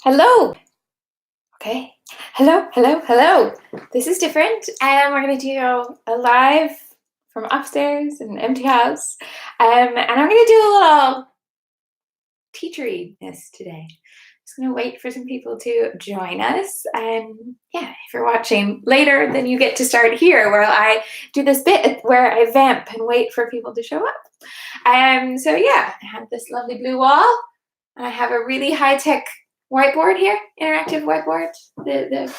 Hello. Okay. Hello, hello, hello. This is different. And we're going to do a live from upstairs in an empty house. And I'm going to do a little teacheryness today. Just going to wait for some people to join us. And yeah, if you're watching later, then you get to start here where I do this bit where I vamp and wait for people to show up. So yeah, I have this lovely blue wall. And I have a really high-tech whiteboard here, interactive whiteboard, the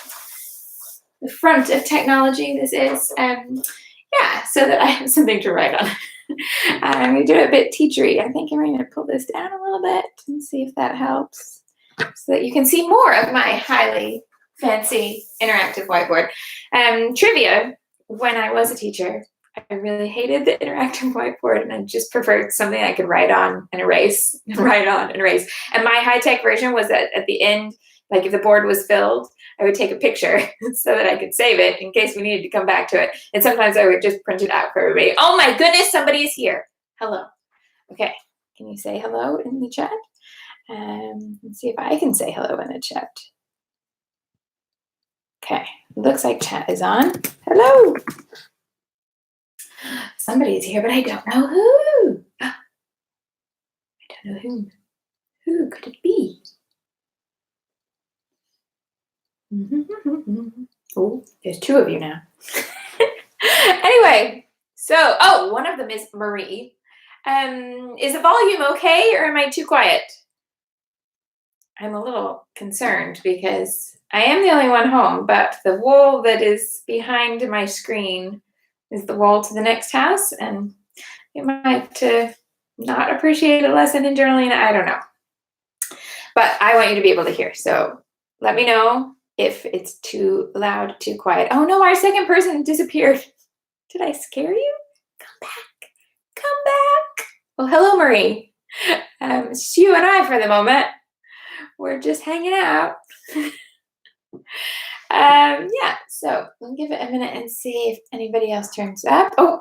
front of technology this is. Yeah, so that I have something to write on. I'm going to do it a bit teachery. I think I'm going to pull this down a little bit and see if that helps so that you can see more of my highly fancy interactive whiteboard. Trivia, when I was a teacher, I really hated the interactive whiteboard and I just preferred something I could write on and erase, write on and erase. And my high-tech version was that at the end, like if the board was filled, I would take a picture so that I could save it in case we needed to come back to it. And sometimes I would just print it out for everybody. Oh my goodness, somebody is here. Hello. Okay, can you say hello in the chat? Let's see if I can say hello in the chat. Okay, looks like chat is on. Hello. Somebody is here, but I don't know who. I don't know who. Who could it be? Oh, there's two of you now. Anyway, so, one of them is Marie. Is the volume okay or am I too quiet? I'm a little concerned because I am the only one home, but the wall that is behind my screen is the wall to the next house, and it might not appreciate a lesson in journaling. I don't know. But I want you to be able to hear. So let me know if it's too loud, too quiet. Oh no, our second person disappeared. Did I scare you? Come back. Come back. Well, hello, Marie. It's you and I for the moment. We're just hanging out. Yeah, so we'll give it a minute and see if anybody else turns up. Oh,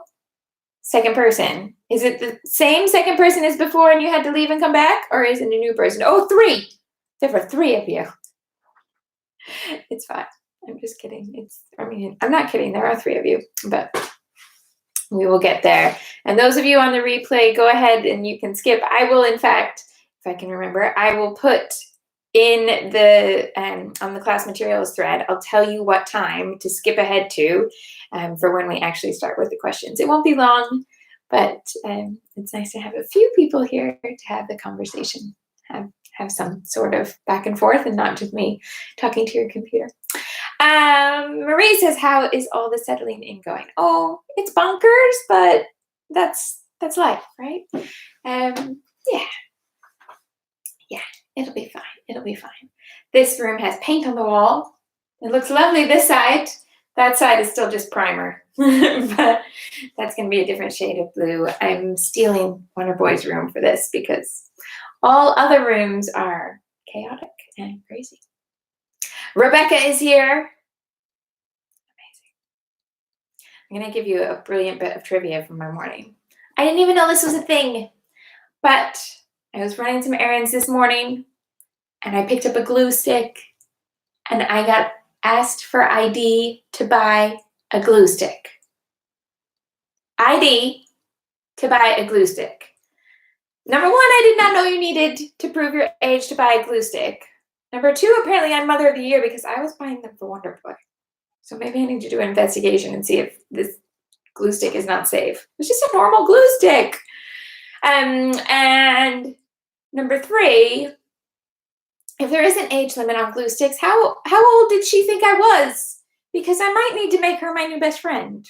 second person. Is it the same second person as before and you had to leave and come back? Or is it a new person? Oh, three. There were three of you. It's fine. I'm just kidding. I'm not kidding. There are three of you, but we will get there. And those of you on the replay, go ahead and you can skip. I will, in fact, if I can remember, I will put in the on the class materials thread, I'll tell you what time to skip ahead to for when we actually start with the questions. It won't be long, but it's nice to have a few people here to have the conversation, have some sort of back and forth and not just me talking to your computer. Marie says, how is all the settling in going? Oh, it's bonkers, but that's life, right? Yeah, it'll be fine. It'll be fine. This room has paint on the wall. It looks lovely this side. That side is still just primer, but that's going to be a different shade of blue. I'm stealing Wonder Boy's room for this because all other rooms are chaotic and crazy. Rebecca is here. Amazing. I'm going to give you a brilliant bit of trivia from my morning. I didn't even know this was a thing, but I was running some errands this morning and I picked up a glue stick and I got asked for ID to buy a glue stick. ID to buy a glue stick. Number one, I did not know you needed to prove your age to buy a glue stick. Number two, apparently I'm Mother of the Year because I was buying them for Wonder Boy. So maybe I need to do an investigation and see if this glue stick is not safe. It's just a normal glue stick. And number three, if there is an age limit on glue sticks, how old did she think I was? Because I might need to make her my new best friend.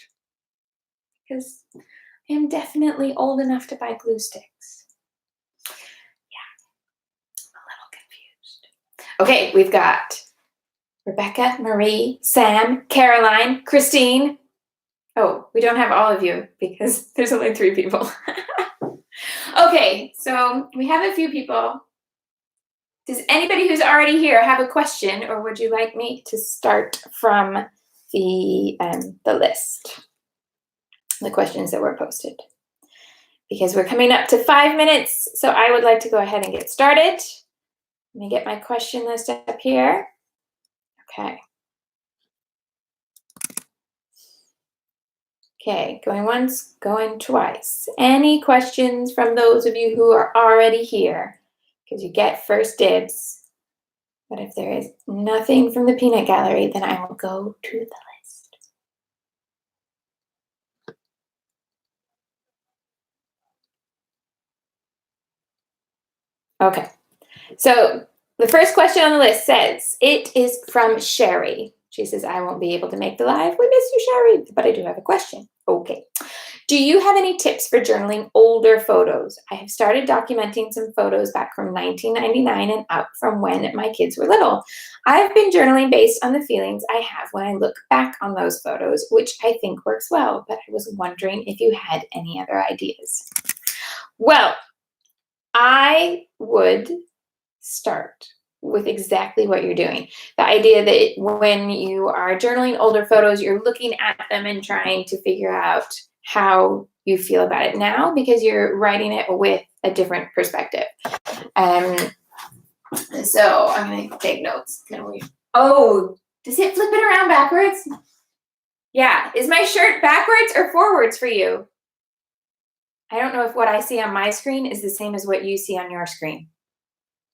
Because I am definitely old enough to buy glue sticks. Yeah, I'm a little confused. Okay, we've got Rebecca, Marie, Sam, Caroline, Christine. Oh, we don't have all of you because there's only 3 people. Okay, so we have a few people. Does anybody who's already here have a question, or would you like me to start from the list, the questions that were posted? Because we're coming up to 5 minutes, so I would like to go ahead and get started. Let me get my question list up here. Okay. Okay, going once, going twice. Any questions from those of you who are already here? Because you get first dibs. But if there is nothing from the peanut gallery, then I will go to the list. Okay, so the first question on the list says, it is from Sherry. She says, I won't be able to make the live. We miss you, Sherry, but I do have a question. Okay. Do you have any tips for journaling older photos? I have started documenting some photos back from 1999 and up from when my kids were little. I've been journaling based on the feelings I have when I look back on those photos, which I think works well, but I was wondering if you had any other ideas. Well, I would start with exactly what you're doing. The idea that when you are journaling older photos, you're looking at them and trying to figure out how you feel about it now because you're writing it with a different perspective. So I'm going to take notes. Oh, does it flip it around backwards? Yeah. Is my shirt backwards or forwards for you? I don't know if what I see on my screen is the same as what you see on your screen.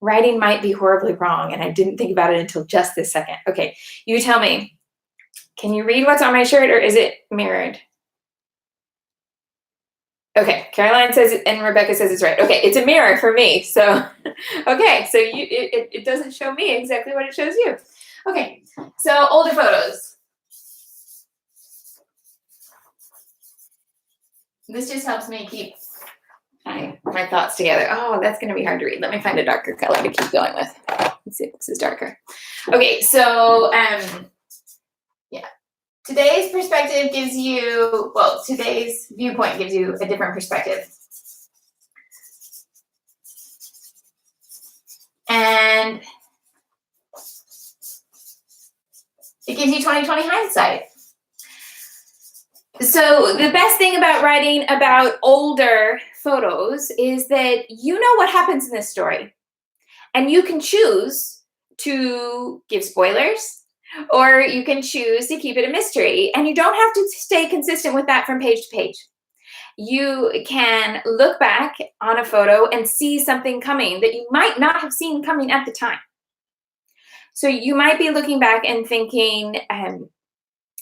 Writing might be horribly wrong, and I didn't think about it until just this second. Okay, you tell me. Can you read what's on my shirt, or is it mirrored? Okay, Caroline says it, and Rebecca says it's right. Okay, it's a mirror for me. So, okay, so it doesn't show me exactly what it shows you. Okay, so older photos. This just helps me keep my thoughts together. Oh, that's going to be hard to read. Let me find a darker color to keep going with. Let's see if this is darker. Okay, so yeah. Today's perspective gives you, well, today's viewpoint gives you a different perspective. And it gives you 20/20 hindsight. So the best thing about writing about older photos is that you know what happens in this story. And you can choose to give spoilers, or you can choose to keep it a mystery. And you don't have to stay consistent with that from page to page. You can look back on a photo and see something coming that you might not have seen coming at the time. So you might be looking back and thinking,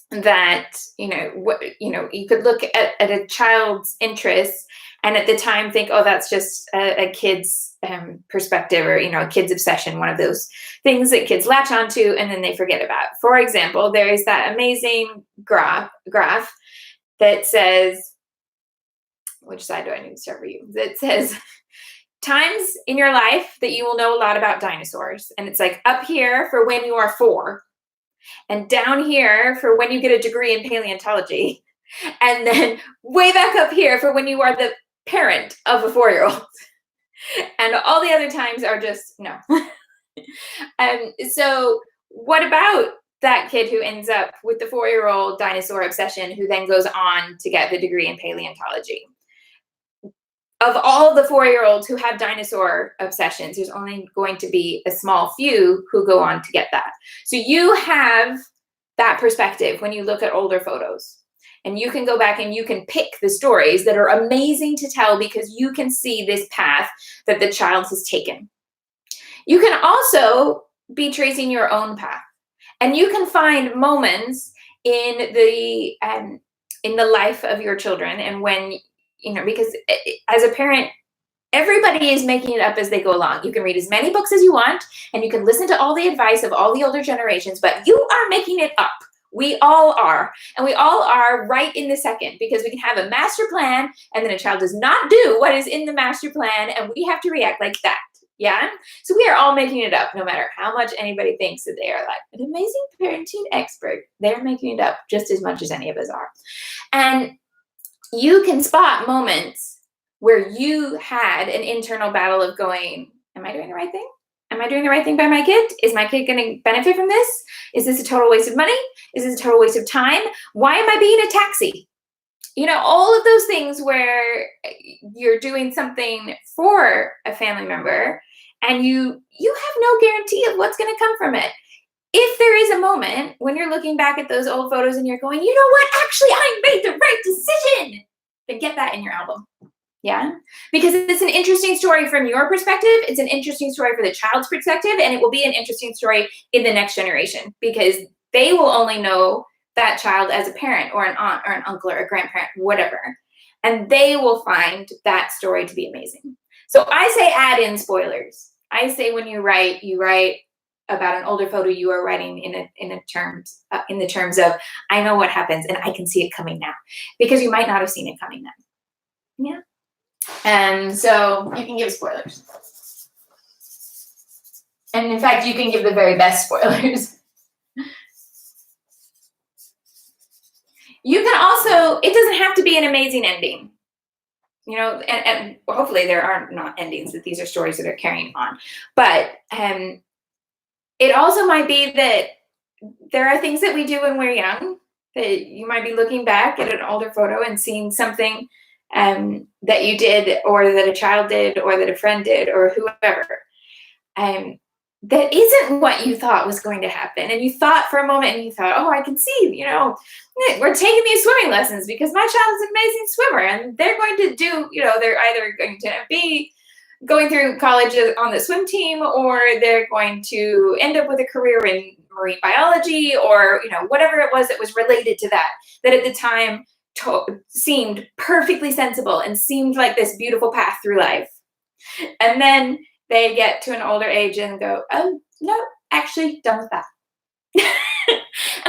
that you could look at a child's interests and at the time think, oh, that's just a kid's perspective, or a kid's obsession, one of those things that kids latch onto and then they forget about. For example, there is that amazing graph that says, which side do I need to start for you? That says times in your life that you will know a lot about dinosaurs, and it's like up here for when you are 4. And down here for when you get a degree in paleontology. And then way back up here for when you are the parent of a 4-year-old. And all the other times are just no. So what about that kid who ends up with the 4-year-old dinosaur obsession who then goes on to get the degree in paleontology? Of all the 4-year-olds who have dinosaur obsessions, there's only going to be a small few who go on to get that. So you have that perspective when you look at older photos. And you can go back and you can pick the stories that are amazing to tell because you can see this path that the child has taken. You can also be tracing your own path. And you can find moments in the life of your children, and when because as a parent, everybody is making it up as they go along. You can read as many books as you want, and you can listen to all the advice of all the older generations, but you are making it up. We all are. And we all are right in the second, because we can have a master plan, and then a child does not do what is in the master plan, and we have to react like that. Yeah? So we are all making it up, no matter how much anybody thinks that they are like an amazing parenting expert. They're making it up just as much as any of us are. And you can spot moments where you had an internal battle of going, am I doing the right thing? Am I doing the right thing by my kid? Is my kid going to benefit from this? Is this a total waste of money? Is this a total waste of time? Why am I being a taxi? all of those things where you're doing something for a family member and you have no guarantee of what's going to come from it. If there is a moment when you're looking back at those old photos and you're going, you know what, actually, I made the right decision, then get that in your album. Yeah, because it's an interesting story from your perspective. It's an interesting story for the child's perspective, and it will be an interesting story in the next generation because they will only know that child as a parent or an aunt or an uncle or a grandparent, whatever. And they will find that story to be amazing. So I say add in spoilers. I say when you write about an older photo, you are writing in the terms of I know what happens and I can see it coming now, because you might not have seen it coming then. Yeah. And so you can give spoilers. And in fact, you can give the very best spoilers. You can also, it doesn't have to be an amazing ending. And hopefully there are not endings, that these are stories that are carrying on. But it also might be that there are things that we do when we're young that you might be looking back at an older photo and seeing something that you did, or that a child did, or that a friend did, or whoever, that isn't what you thought was going to happen. And you thought for a moment, and you thought, oh, I can see, we're taking these swimming lessons because my child is an amazing swimmer, and they're going to do, they're either going to be going through college on the swim team, or they're going to end up with a career in marine biology, or whatever it was that was related to that at the time seemed perfectly sensible and seemed like this beautiful path through life. And then they get to an older age and go, oh, no, actually done with that. And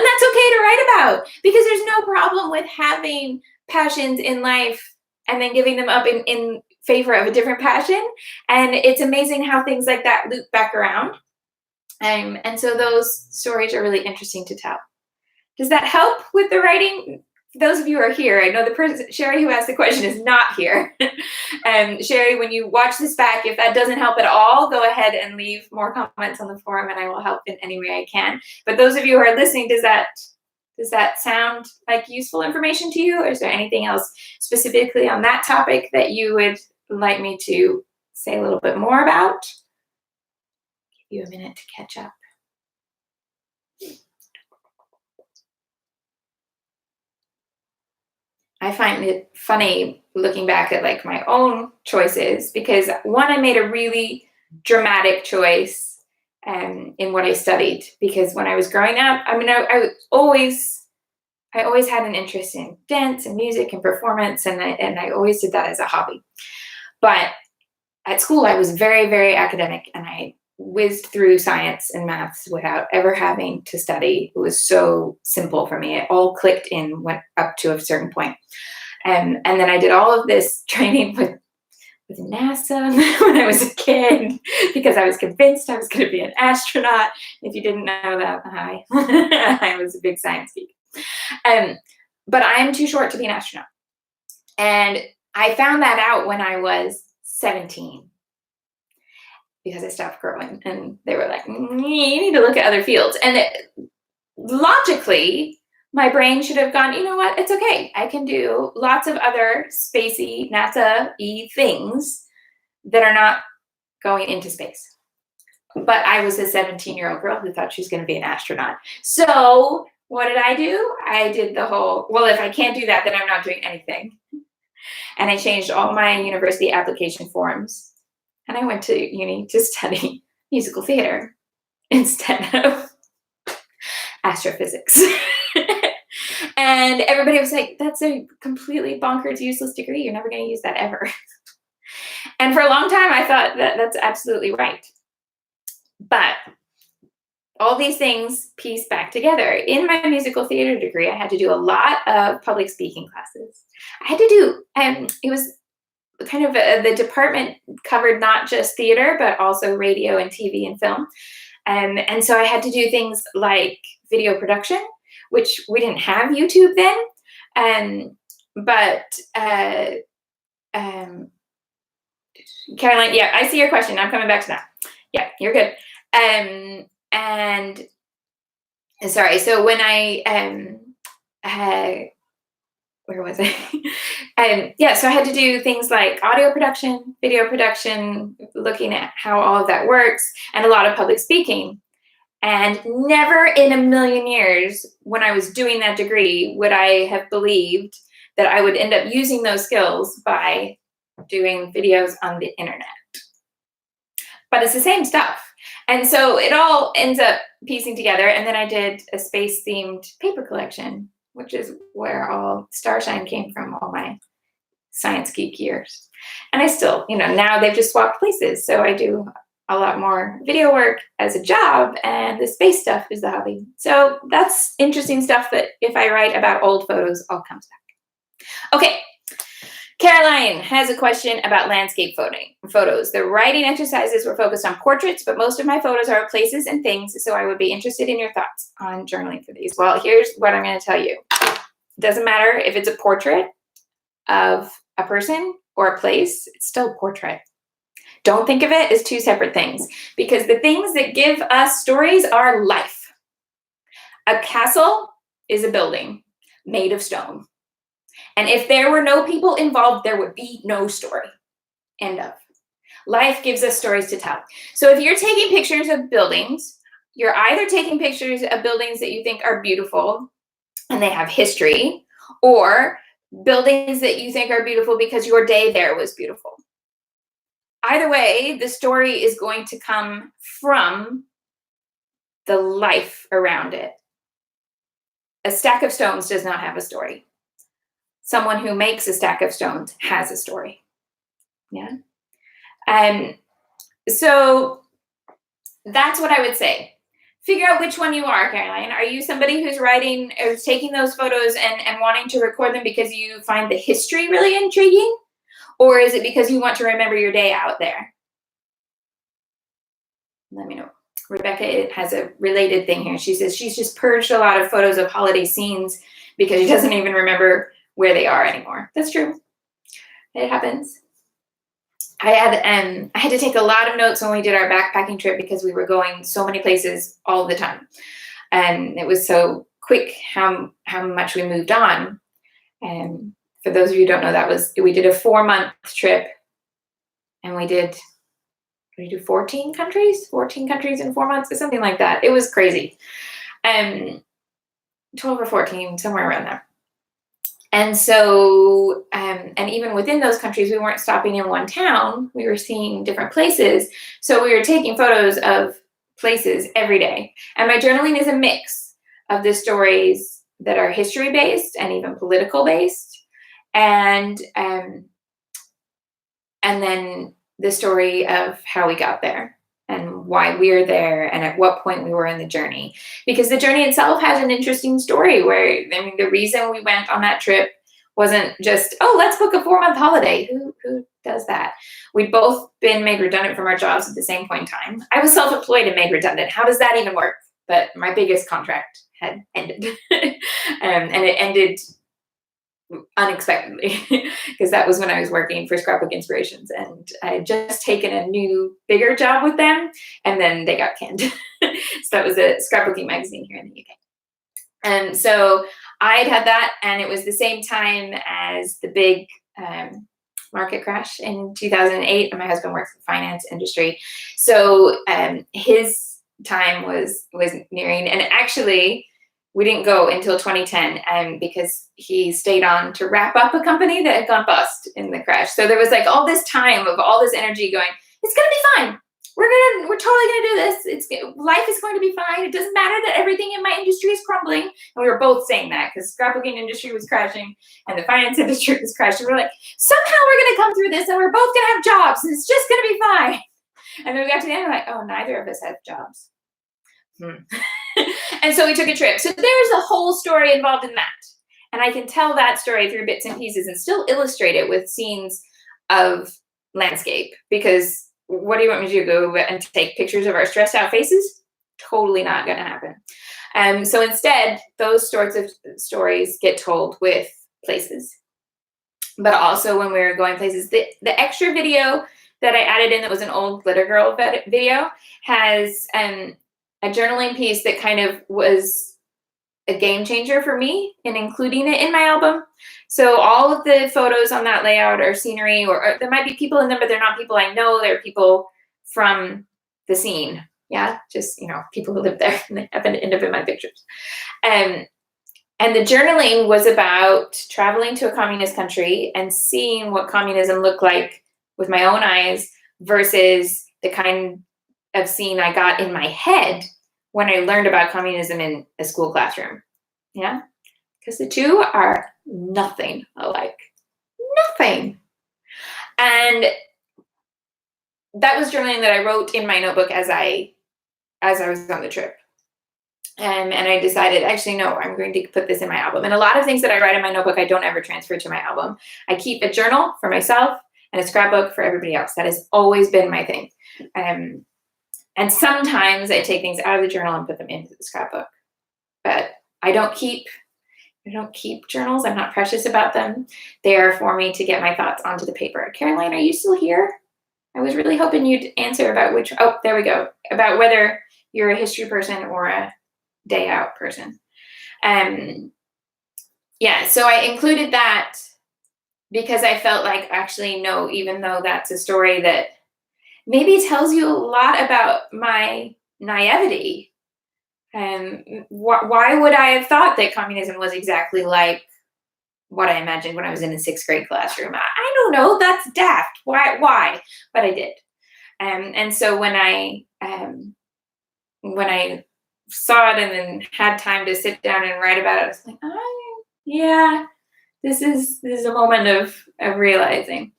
that's okay to write about, because there's no problem with having passions in life and then giving them up in favor of a different passion. And it's amazing how things like that loop back around. And so those stories are really interesting to tell. Does that help with the writing? For those of you who are here, I know the person, Sherry, who asked the question, is not here. Sherry, when you watch this back, if that doesn't help at all, go ahead and leave more comments on the forum, and I will help in any way I can. But those of you who are listening, does that sound like useful information to you? Or is there anything else specifically on that topic that you would like me to say a little bit more about? Give you a minute to catch up. I find it funny looking back at like my own choices, because one, I made a really dramatic choice in what I studied, because when I was growing up, I always had an interest in dance and music and performance, and I always did that as a hobby. But at school, I was very, very academic, and I whizzed through science and maths without ever having to study. It was so simple for me. It all clicked in, went up to a certain point. And then I did all of this training with NASA when I was a kid, because I was convinced I was going to be an astronaut. If you didn't know that, hi. I was a big science geek. But I am too short to be an astronaut. And I found that out when I was 17. Because I stopped growing, and they were like, you need to look at other fields. And logically, my brain should have gone, you know what, it's okay. I can do lots of other spacey, NASA-y things that are not going into space. But I was a 17-year-old girl who thought she was going to be an astronaut. So what did I do? I did the whole, well, if I can't do that, then I'm not doing anything. And I changed all my university application forms. And I went to uni to study musical theater instead of astrophysics. And everybody was like, that's a completely bonkers, useless degree. You're never going to use that ever. And for a long time, I thought that that's absolutely right. But all these things piece back together. In my musical theater degree, I had to do a lot of public speaking classes. I had to do, it was kind of the department covered not just theater, but also radio and TV and film. And so I had to do things like video production, which we didn't have YouTube then. Caroline, yeah, I see your question. I'm coming back to that. Yeah, you're good. And sorry, so when I where was I? Yeah, so I had to do things like audio production, video production, looking at how all of that works, and a lot of public speaking. And never in a million years, when I was doing that degree, would I have believed that I would end up using those skills by doing videos on the internet. But it's the same stuff. And so it all ends up piecing together. And then I did a space themed paper collection, which is where all Starshine came from, all my science geek years. And I still, now they've just swapped places. So I do a lot more video work as a job, and the space stuff is the hobby. So that's interesting stuff that if I write about old photos, all comes back. Okay. Caroline has a question about landscape photos. The writing exercises were focused on portraits, but most of my photos are of places and things, so I would be interested in your thoughts on journaling for these. Well, here's what I'm going to tell you. It doesn't matter if it's a portrait of a person or a place, it's still a portrait. Don't think of it as two separate things, because the things that give us stories are life. A castle is a building made of stone. And if there were no people involved, there would be no story. End of. Life gives us stories to tell. So if you're taking pictures of buildings, you're either taking pictures of buildings that you think are beautiful and they have history, or buildings that you think are beautiful because your day there was beautiful. Either way, the story is going to come from the life around it. A stack of stones does not have a story. Someone who makes a stack of stones has a story. Yeah. So that's what I would say. Figure out which one you are, Caroline. Are you somebody who's writing or taking those photos and wanting to record them because you find the history really intriguing? Or is it because you want to remember your day out there? Let me know. Rebecca has a related thing here. She says she's just purged a lot of photos of holiday scenes because she doesn't even remember where they are anymore. That's true. It happens. I had to take a lot of notes when we did our backpacking trip because we were going so many places all the time. And it was so quick how much we moved on. And for those of you who don't know, we did a 4-month trip, and we do 14 countries in 4 months or something like that. It was crazy. 12 or 14, somewhere around there. And so, and even within those countries, we weren't stopping in one town. We were seeing different places. So we were taking photos of places every day. And my journaling is a mix of the stories that are history-based and even political-based. And then the story of how we got there and why we're there and at what point we were in the journey. Because the journey itself has an interesting story where, the reason we went on that trip wasn't just, oh, let's book a 4-month holiday. Who does that? We'd both been made redundant from our jobs at the same point in time. I was self-employed and made redundant. How does that even work? But my biggest contract had ended. And it ended unexpectedly because that was when I was working for Scrapbook Inspirations, and I had just taken a new bigger job with them, and then they got canned. So that was a scrapbooking magazine here in the UK. And so I'd had that, and it was the same time as the big market crash in 2008, and my husband works in the finance industry. So his time was nearing, and actually we didn't go until 2010 because he stayed on to wrap up a company that had gone bust in the crash. So there was like all this time of all this energy going, it's going to be fine. We're totally going to do this. Life is going to be fine. It doesn't matter that everything in my industry is crumbling. And we were both saying that because scrapbooking industry was crashing and the finance industry was crashing. We're like, somehow we're going to come through this and we're both going to have jobs and it's just going to be fine. And then we got to the end, we're like, oh, neither of us have jobs. And so we took a trip. So there's a whole story involved in that. And I can tell that story through bits and pieces and still illustrate it with scenes of landscape. Because what do you want me to do? Go and take pictures of our stressed out faces? Totally not going to happen. So instead, those sorts of stories get told with places. But also when we were going places, the extra video that I added in that was an old Glitter Girl video has a journaling piece that kind of was a game changer for me in including it in my album. So all of the photos on that layout are scenery, or there might be people in them, but they're not people I know. They're people from the scene. Yeah, just people who live there and they happen to end up in my pictures. Um, and the journaling was about traveling to a communist country and seeing what communism looked like with my own eyes versus the kind of scene I got in my head when I learned about communism in a school classroom. Yeah, because the two are nothing alike. Nothing. And that was journaling that I wrote in my notebook as I was on the trip. And I decided, actually, no, I'm going to put this in my album. And a lot of things that I write in my notebook, I don't ever transfer to my album. I keep a journal for myself and a scrapbook for everybody else. That has always been my thing. And sometimes I take things out of the journal and put them into the scrapbook. But I don't keep journals. I'm not precious about them. They are for me to get my thoughts onto the paper. Caroline, are you still here? I was really hoping you'd answer about there we go. About whether you're a history person or a day out person. Yeah, so I included that because I felt like, actually, no, even though that's a story that maybe tells you a lot about my naivety, why would I have thought that communism was exactly like what I imagined when I was in the 6th grade classroom? I don't know, that's daft. Why? But I did. And so when I saw it and then had time to sit down and write about it, I was like, oh, yeah, this is a moment of realizing.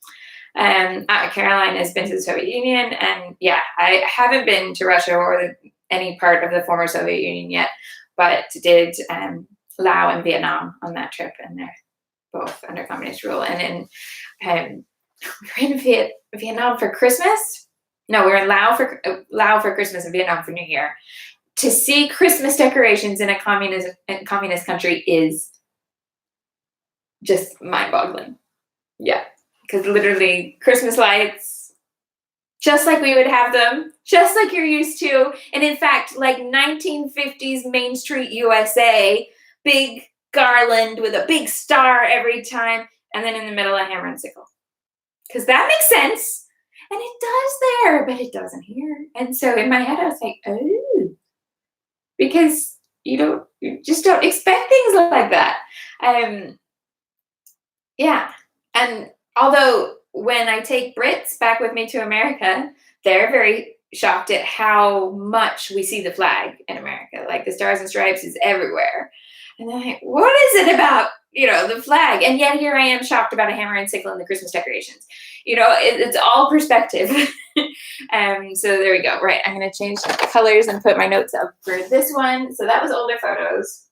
Caroline has been to the Soviet Union, and yeah, I haven't been to Russia or any part of the former Soviet Union yet, but did Laos and Vietnam on that trip, and they're both under communist rule. And then we were in Vietnam for Christmas. No, we were in Laos for Christmas and Vietnam for New Year. To see Christmas decorations in a communist country is just mind-boggling. Yeah, because literally Christmas lights, just like we would have them, just like you're used to. And in fact, like 1950s Main Street USA, big garland with a big star every time, and then in the middle a hammer and sickle. Because that makes sense. And it does there, but it doesn't here. And so in my head I was like, oh. Because you just don't expect things like that. Yeah. And although when I take Brits back with me to America, they're very shocked at how much we see the flag in America. Like the Stars and Stripes is everywhere. And they're like, what is it about, the flag? And yet here I am shocked about a hammer and sickle and the Christmas decorations. It's all perspective. So there we go. Right. I'm going to change the colors and put my notes up for this one. So that was older photos.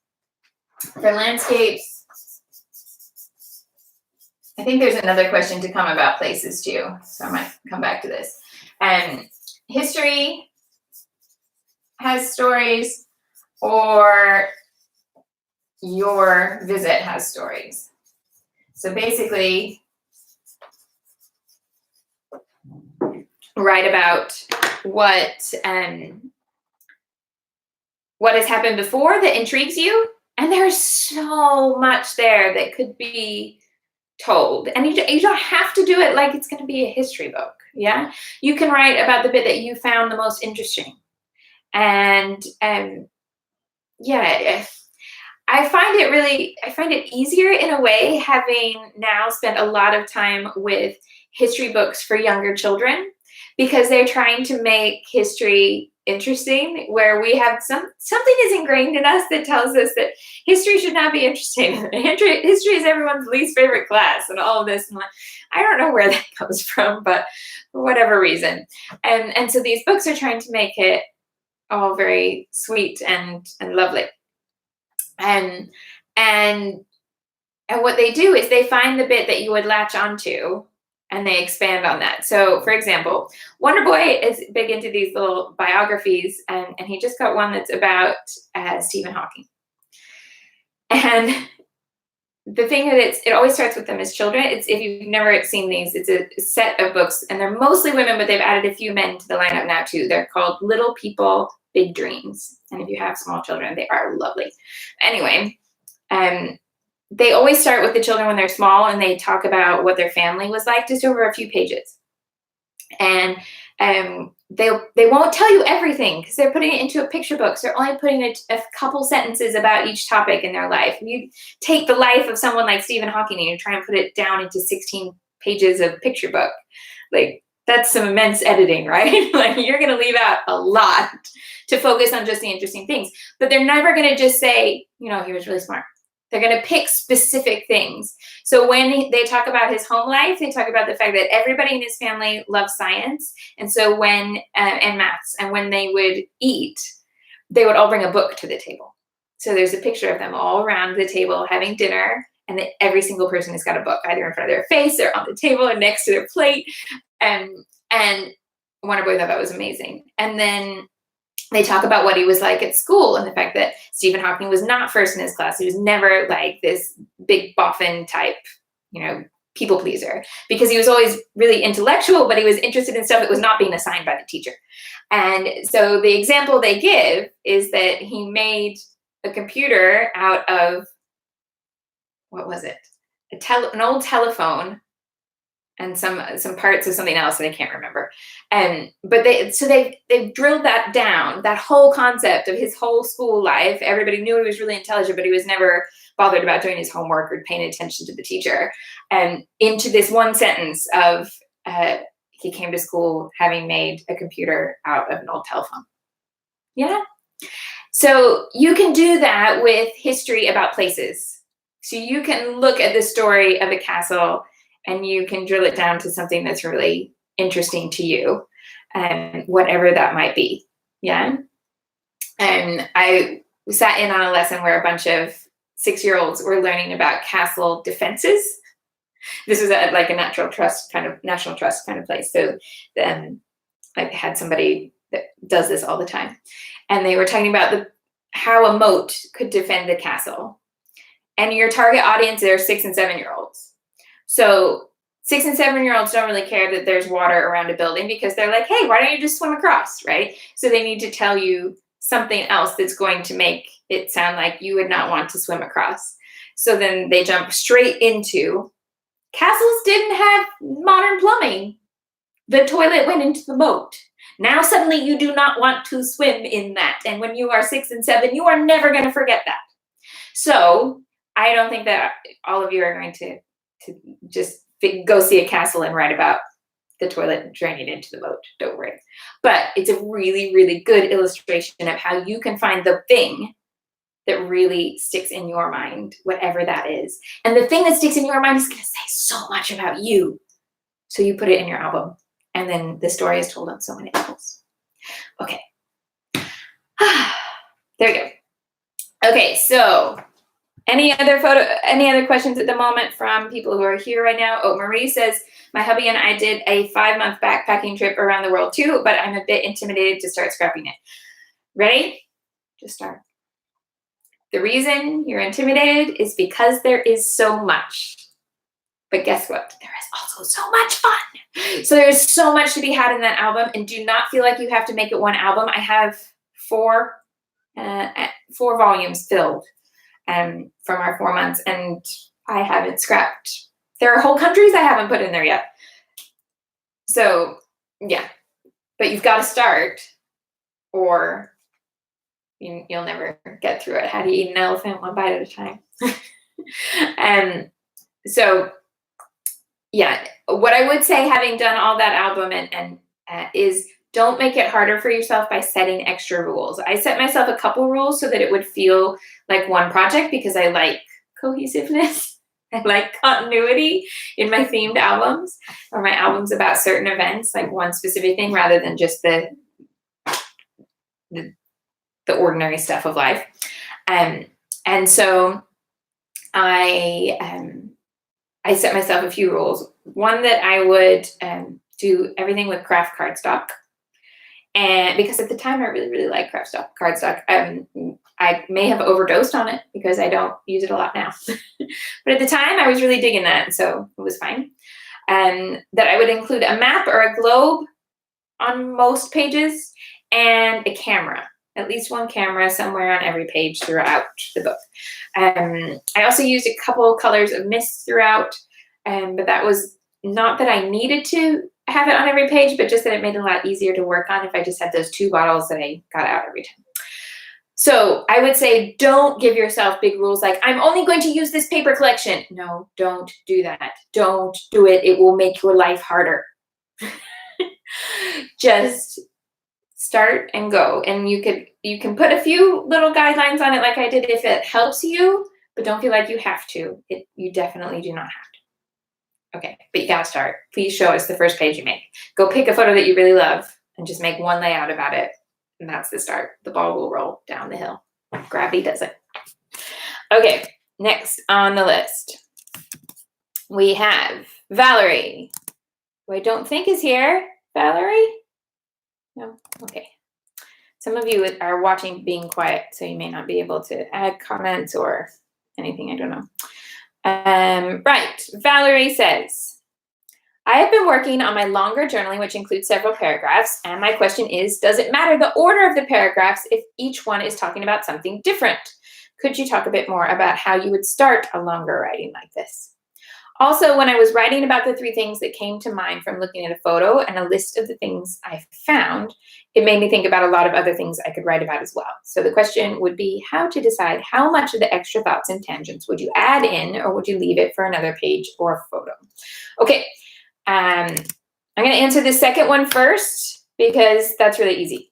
For landscapes, I think there's another question to come about places too. So I might come back to this. History has stories, or your visit has stories. So basically, write about what has happened before that intrigues you. And there's so much there that could be told. And you don't have to do it like it's going to be a history book. Yeah, you can write about the bit that you found the most interesting. And yeah, I find it easier in a way, having now spent a lot of time with history books for younger children, because they're trying to make history interesting, where we have something is ingrained in us that tells us that history should not be interesting. History is everyone's least favorite class and all of this. And I don't know where that comes from, but for whatever reason. And so these books are trying to make it all very sweet and lovely. And what they do is they find the bit that you would latch onto, and they expand on that. So, for example, Wonder Boy is big into these little biographies, and he just got one that's about Stephen Hawking. And the thing that it always starts with them as children. If you've never seen these, it's a set of books, and they're mostly women, but they've added a few men to the lineup now too. They're called Little People, Big Dreams. And if you have small children, they are lovely. Anyway, they always start with the children when they're small, and they talk about what their family was like, just over a few pages. And they won't tell you everything because they're putting it into a picture book. So they're only putting a couple sentences about each topic in their life. You take the life of someone like Stephen Hawking and you try and put it down into 16 pages of picture book. Like, that's some immense editing, right? Like, you're going to leave out a lot to focus on just the interesting things. But they're never going to just say, you know, he was really smart. They're going to pick specific things. So when they talk about his home life, they talk about the fact that everybody in his family loves science. And so and maths, and when they would eat, they would all bring a book to the table. So there's a picture of them all around the table having dinner, and every single person has got a book either in front of their face or on the table or next to their plate. And Wonderboy thought that was amazing. And then they talk about what he was like at school and the fact that Stephen Hawking was not first in his class. He was never like this big boffin type, you know, people pleaser, because he was always really intellectual, but he was interested in stuff that was not being assigned by the teacher. And so the example they give is that he made a computer out of, what was it? An old telephone and some parts of something else that I can't remember. But they've drilled that down, that whole concept of his whole school life. Everybody knew he was really intelligent, but he was never bothered about doing his homework or paying attention to the teacher. And into this one sentence of he came to school having made a computer out of an old telephone. Yeah. So you can do that with history about places. So you can look at the story of a castle and you can drill it down to something that's really interesting to you, and whatever that might be. Yeah. And I sat in on a lesson where a bunch of 6-year-olds were learning about castle defenses. This was at like a national trust kind of place. So I had somebody that does this all the time, and they were talking about how a moat could defend the castle. And your target audience are 6 and 7-year-olds. So 6 and 7-year-olds don't really care that there's water around a building because they're like, hey, why don't you just swim across, right? So they need to tell you something else that's going to make it sound like you would not want to swim across. So then they jump straight into castles didn't have modern plumbing. The toilet went into the moat. Now suddenly you do not want to swim in that. And when you are 6 and 7, you are never going to forget that. So I don't think that all of you are going to just go see a castle and write about the toilet draining into the moat. Don't worry. But it's a really, really good illustration of how you can find the thing that really sticks in your mind, whatever that is. And the thing that sticks in your mind is going to say so much about you. So you put it in your album, and then the story is told on so many levels. Okay. There we go. Okay, so any other questions at the moment from people who are here right now? Oh, Marie says, my hubby and I did a 5-month backpacking trip around the world too, but I'm a bit intimidated to start scrapping it. Ready? Just start. The reason you're intimidated is because there is so much. But guess what? There is also so much fun. So there's so much to be had in that album, and do not feel like you have to make it one album. I have 4 volumes filled from our 4 months, and I haven't scrapped. There are whole countries I haven't put in there yet. So yeah, but you've got to start, or you'll never get through it. How do you eat an elephant? One bite at a time. And so yeah, what I would say, having done all that album and is, don't make it harder for yourself by setting extra rules. I set myself a couple rules so that it would feel like one project, because I like cohesiveness. I like continuity in my themed albums, or my albums about certain events, like one specific thing rather than just the ordinary stuff of life. And so I set myself a few rules. One, that I would do everything with craft cardstock. And because at the time I really, really liked cardstock. I may have overdosed on it because I don't use it a lot now. But at the time I was really digging that, so it was fine. That I would include a map or a globe on most pages, and a camera. at least one camera somewhere on every page throughout the book. I also used a couple colors of mist throughout, but that was not that I needed to have it on every page, but just that it made it a lot easier to work on if I just had those 2 bottles that I got out every time. So I would say don't give yourself big rules like, I'm only going to use this paper collection. No, don't do that. Don't do it. It will make your life harder. Just start and go. And you can put a few little guidelines on it like I did if it helps you, but don't feel like you have to. You definitely do not have to. Okay, but you gotta start. Please show us the first page you make. Go pick a photo that you really love and just make one layout about it. And that's the start. The ball will roll down the hill. Gravity does it. Okay, next on the list, we have Valerie, who I don't think is here. Valerie? No? Okay. Some of you are watching being quiet, so you may not be able to add comments or anything. I don't know. Right. Valerie says, I have been working on my longer journaling, which includes several paragraphs, and my question is, does it matter the order of the paragraphs if each one is talking about something different? Could you talk a bit more about how you would start a longer writing like this? Also, when I was writing about the 3 things that came to mind from looking at a photo and a list of the things I found, it made me think about a lot of other things I could write about as well. So the question would be how to decide how much of the extra thoughts and tangents would you add in, or would you leave it for another page or photo? Okay. I'm going to answer the second one first because that's really easy.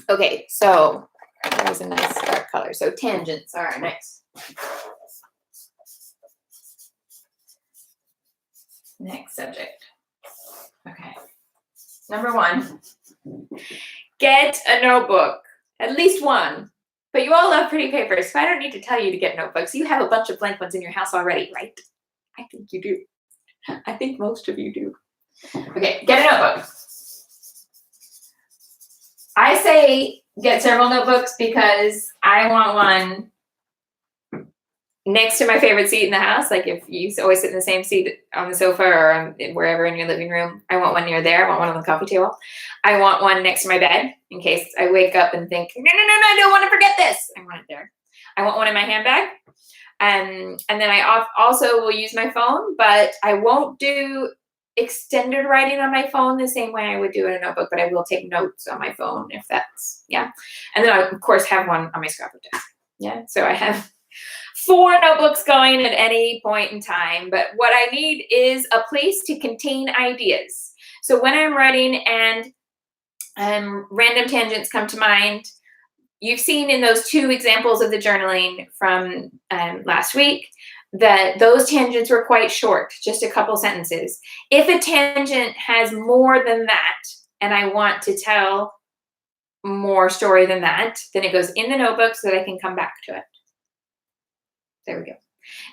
Okay, so there's a nice dark color. So tangents are next. Next subject. Okay. Number 1, get a notebook, at least one. But you all love pretty papers, so I don't need to tell you to get notebooks. You have a bunch of blank ones in your house already, right? I think you do. I think most of you do. Okay, get a notebook. I say get several notebooks because I want one next to my favorite seat in the house. Like if you always sit in the same seat on the sofa or wherever in your living room, I want one near there. I want one on the coffee table. I want one next to my bed in case I wake up and think, no, I don't want to forget this. I want it there. I want one in my handbag. And then I also will use my phone, but I won't do extended writing on my phone the same way I would do in a notebook, but I will take notes on my phone if that's, yeah. And then I, of course, have one on my scrapbook desk. Yeah, so I have 4 notebooks going at any point in time, but what I need is a place to contain ideas. So when I'm writing and random tangents come to mind, you've seen in those 2 examples of the journaling from last week that those tangents were quite short, just a couple sentences. If a tangent has more than that, and I want to tell more story than that, then it goes in the notebook so that I can come back to it. There we go.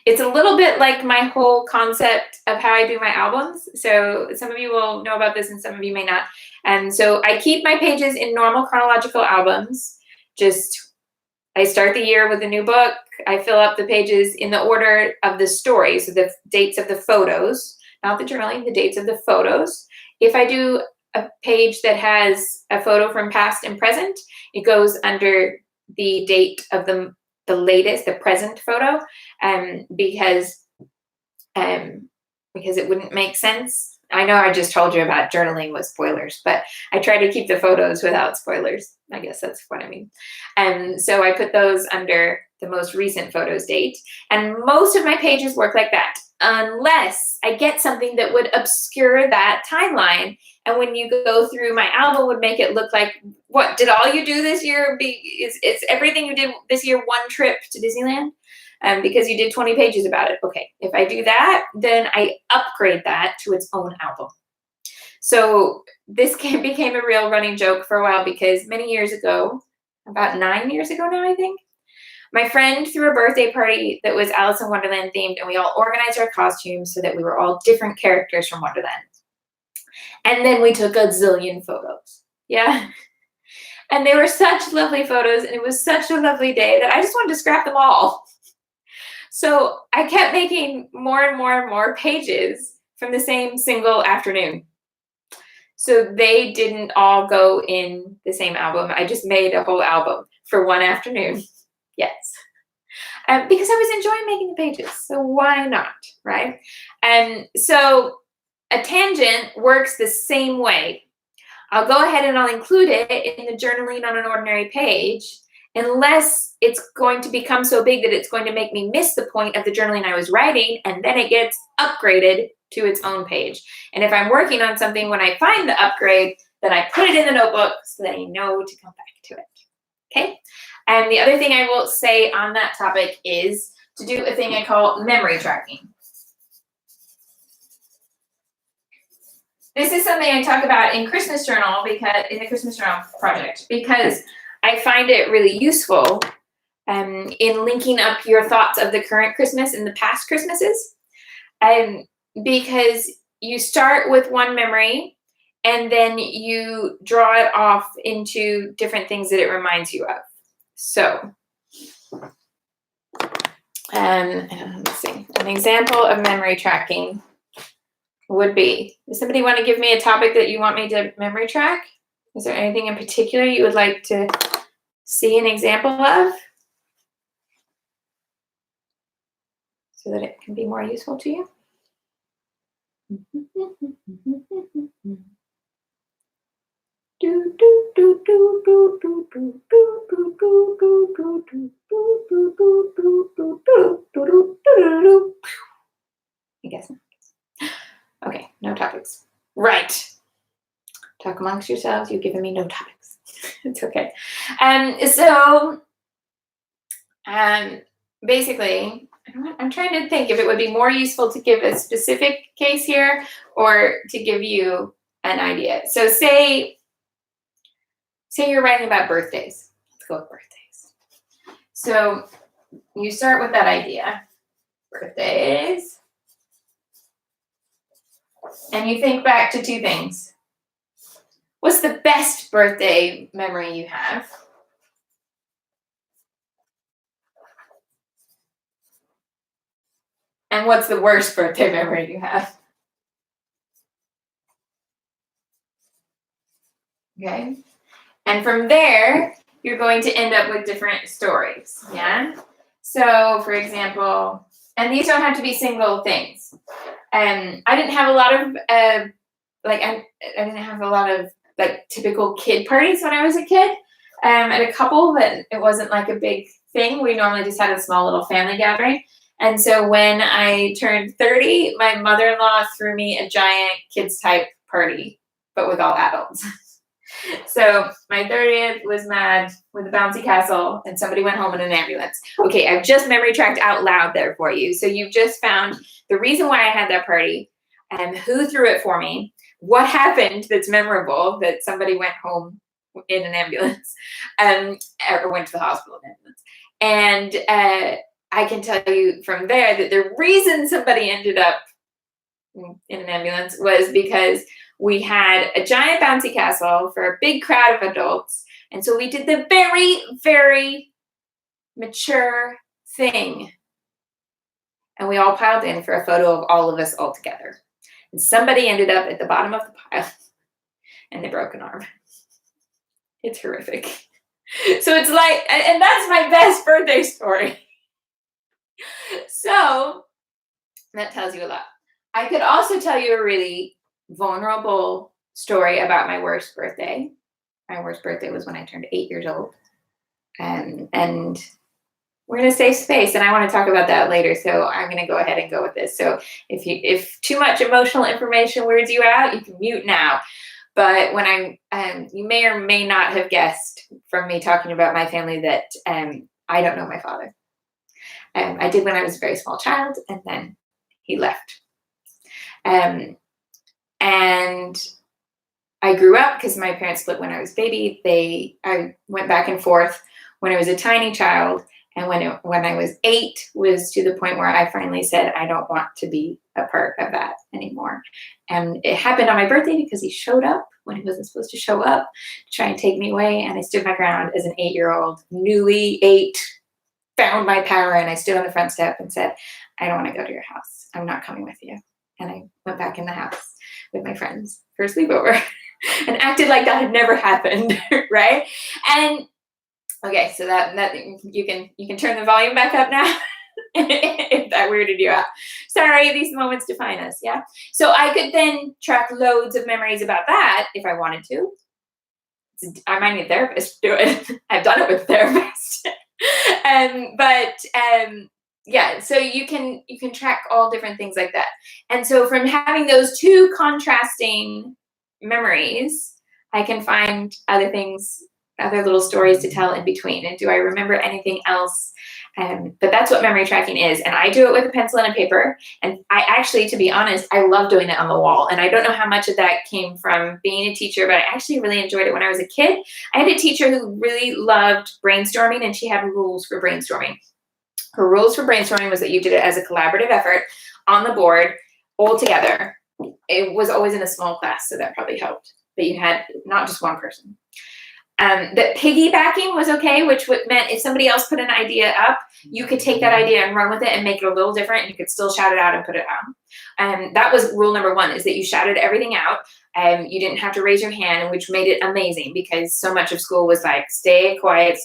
It's a little bit like my whole concept of how I do my albums. So some of you will know about this and some of you may not. And so I keep my pages in normal chronological albums. I start the year with a new book. I fill up the pages in the order of the story. So the dates of the photos, not the journaling, the dates of the photos. If I do a page that has a photo from past and present, it goes under the date of the latest, the present photo, because it wouldn't make sense. I know I just told you about journaling with spoilers, but I try to keep the photos without spoilers. I guess that's what I mean. And so I put those under the most recent photos date. And most of my pages work like that, unless I get something that would obscure that timeline. And when you go through my album would make it look like, what, did all you do this year is everything you did this year one trip to Disneyland? Because you did 20 pages about it. Okay, if I do that, then I upgrade that to its own album. So this became a real running joke for a while because many years ago, about 9 years ago now, I think, my friend threw a birthday party that was Alice in Wonderland themed, and we all organized our costumes so that we were all different characters from Wonderland. And then we took a zillion photos. Yeah. And they were such lovely photos, and it was such a lovely day that I just wanted to scrap them all. So I kept making more and more and more pages from the same single afternoon. So they didn't all go in the same album. I just made a whole album for one afternoon. Yes. Because I was enjoying making the pages. So why not, right? And so a tangent works the same way. I'll go ahead and I'll include it in the journaling on an ordinary page, unless it's going to become so big that it's going to make me miss the point of the journaling I was writing, and then it gets upgraded to its own page. And if I'm working on something, when I find the upgrade, then I put it in the notebook so that I know to come back to it. Okay? And the other thing I will say on that topic is to do a thing I call memory tracking. This is something I talk about in Christmas Journal, because in the Christmas Journal project, because I find it really useful in linking up your thoughts of the current Christmas and the past Christmases. Because you start with one memory and then you draw it off into different things that it reminds you of. So, let's see, an example of memory tracking would be, does somebody want to give me a topic that you want me to memory track? Is there anything in particular you would like to see an example of so that it can be more useful to you? I guess not. Okay, no topics. Right. Talk amongst yourselves. You've given me no topics. It's okay. Basically, I'm trying to think if it would be more useful to give a specific case here or to give you an idea. So say you're writing about birthdays. Let's go with birthdays. So you start with that idea, birthdays, and you think back to two things. What's the best birthday memory you have? And what's the worst birthday memory you have? Okay. And from there, you're going to end up with different stories. Yeah. So, for example, and these don't have to be single things. I didn't have a lot of I didn't have a lot of like typical kid parties when I was a kid. At a couple, but it wasn't like a big thing. We normally just had a small little family gathering. And so when I turned 30, my mother-in-law threw me a giant kids type party, but with all adults. So my 30th was mad with a bouncy castle, and somebody went home in an ambulance. Okay, I've just memory tracked out loud there for you. So you've just found the reason why I had that party, and who threw it for me, what happened that's memorable, that somebody went home in an ambulance, or went to the hospital in an ambulance. And I can tell you from there that the reason somebody ended up in an ambulance was because we had a giant bouncy castle for a big crowd of adults. And so we did the very, very mature thing. And we all piled in for a photo of all of us all together. And somebody ended up at the bottom of the pile and they broke an arm. It's horrific. So it's like, and that's my best birthday story. So that tells you a lot. I could also tell you a really vulnerable story about my worst birthday. My worst birthday was when I turned 8 years old. And we're in a safe space, and I want to talk about that later. So I'm going to go ahead and go with this. So if too much emotional information weirds you out, you can mute now. But when you may or may not have guessed from me talking about my family that I don't know my father. I did when I was a very small child, and then he left. And I grew up because my parents split when I was a baby. I went back and forth when I was a tiny child, and when I was 8 was to the point where I finally said, I don't want to be a part of that anymore. And it happened on my birthday because he showed up when he wasn't supposed to show up to try and take me away. And I stood my ground as an 8-year-old, newly 8, found my power, and I stood on the front step and said, I don't want to go to your house. I'm not coming with you. And I went back in the house with my friends for a sleepover. and acted like that had never happened, right? And okay, so that you can turn the volume back up now. If that weirded you out. Sorry, these moments define us, yeah? So I could then track loads of memories about that if I wanted to. I might need a therapist to do it. I've done it with a therapist. Yeah, so you can track all different things like that. And so from having those two contrasting memories, I can find other things, other little stories to tell in between. And do I remember anything else? But that's what memory tracking is. And I do it with a pencil and a paper. And I actually, to be honest, I love doing it on the wall. And I don't know how much of that came from being a teacher, but I actually really enjoyed it when I was a kid. I had a teacher who really loved brainstorming, and she had rules for brainstorming. Her rules for brainstorming was that you did it as a collaborative effort on the board all together. It was always in a small class, so that probably helped. That you had not just one person. That piggybacking was okay, which meant if somebody else put an idea up, you could take that idea and run with it and make it a little different, and you could still shout it out and put it out. That was rule number one, is that you shouted everything out. You didn't have to raise your hand, which made it amazing because so much of school was like, stay quiet,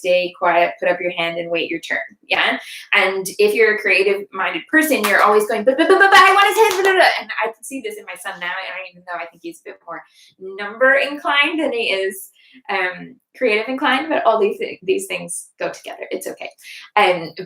put up your hand and wait your turn. Yeah. And if you're a creative minded person, you're always going, but I want to say, and I can see this in my son now. And even though I think he's a bit more number inclined than he is creative inclined, but all these things go together. It's okay.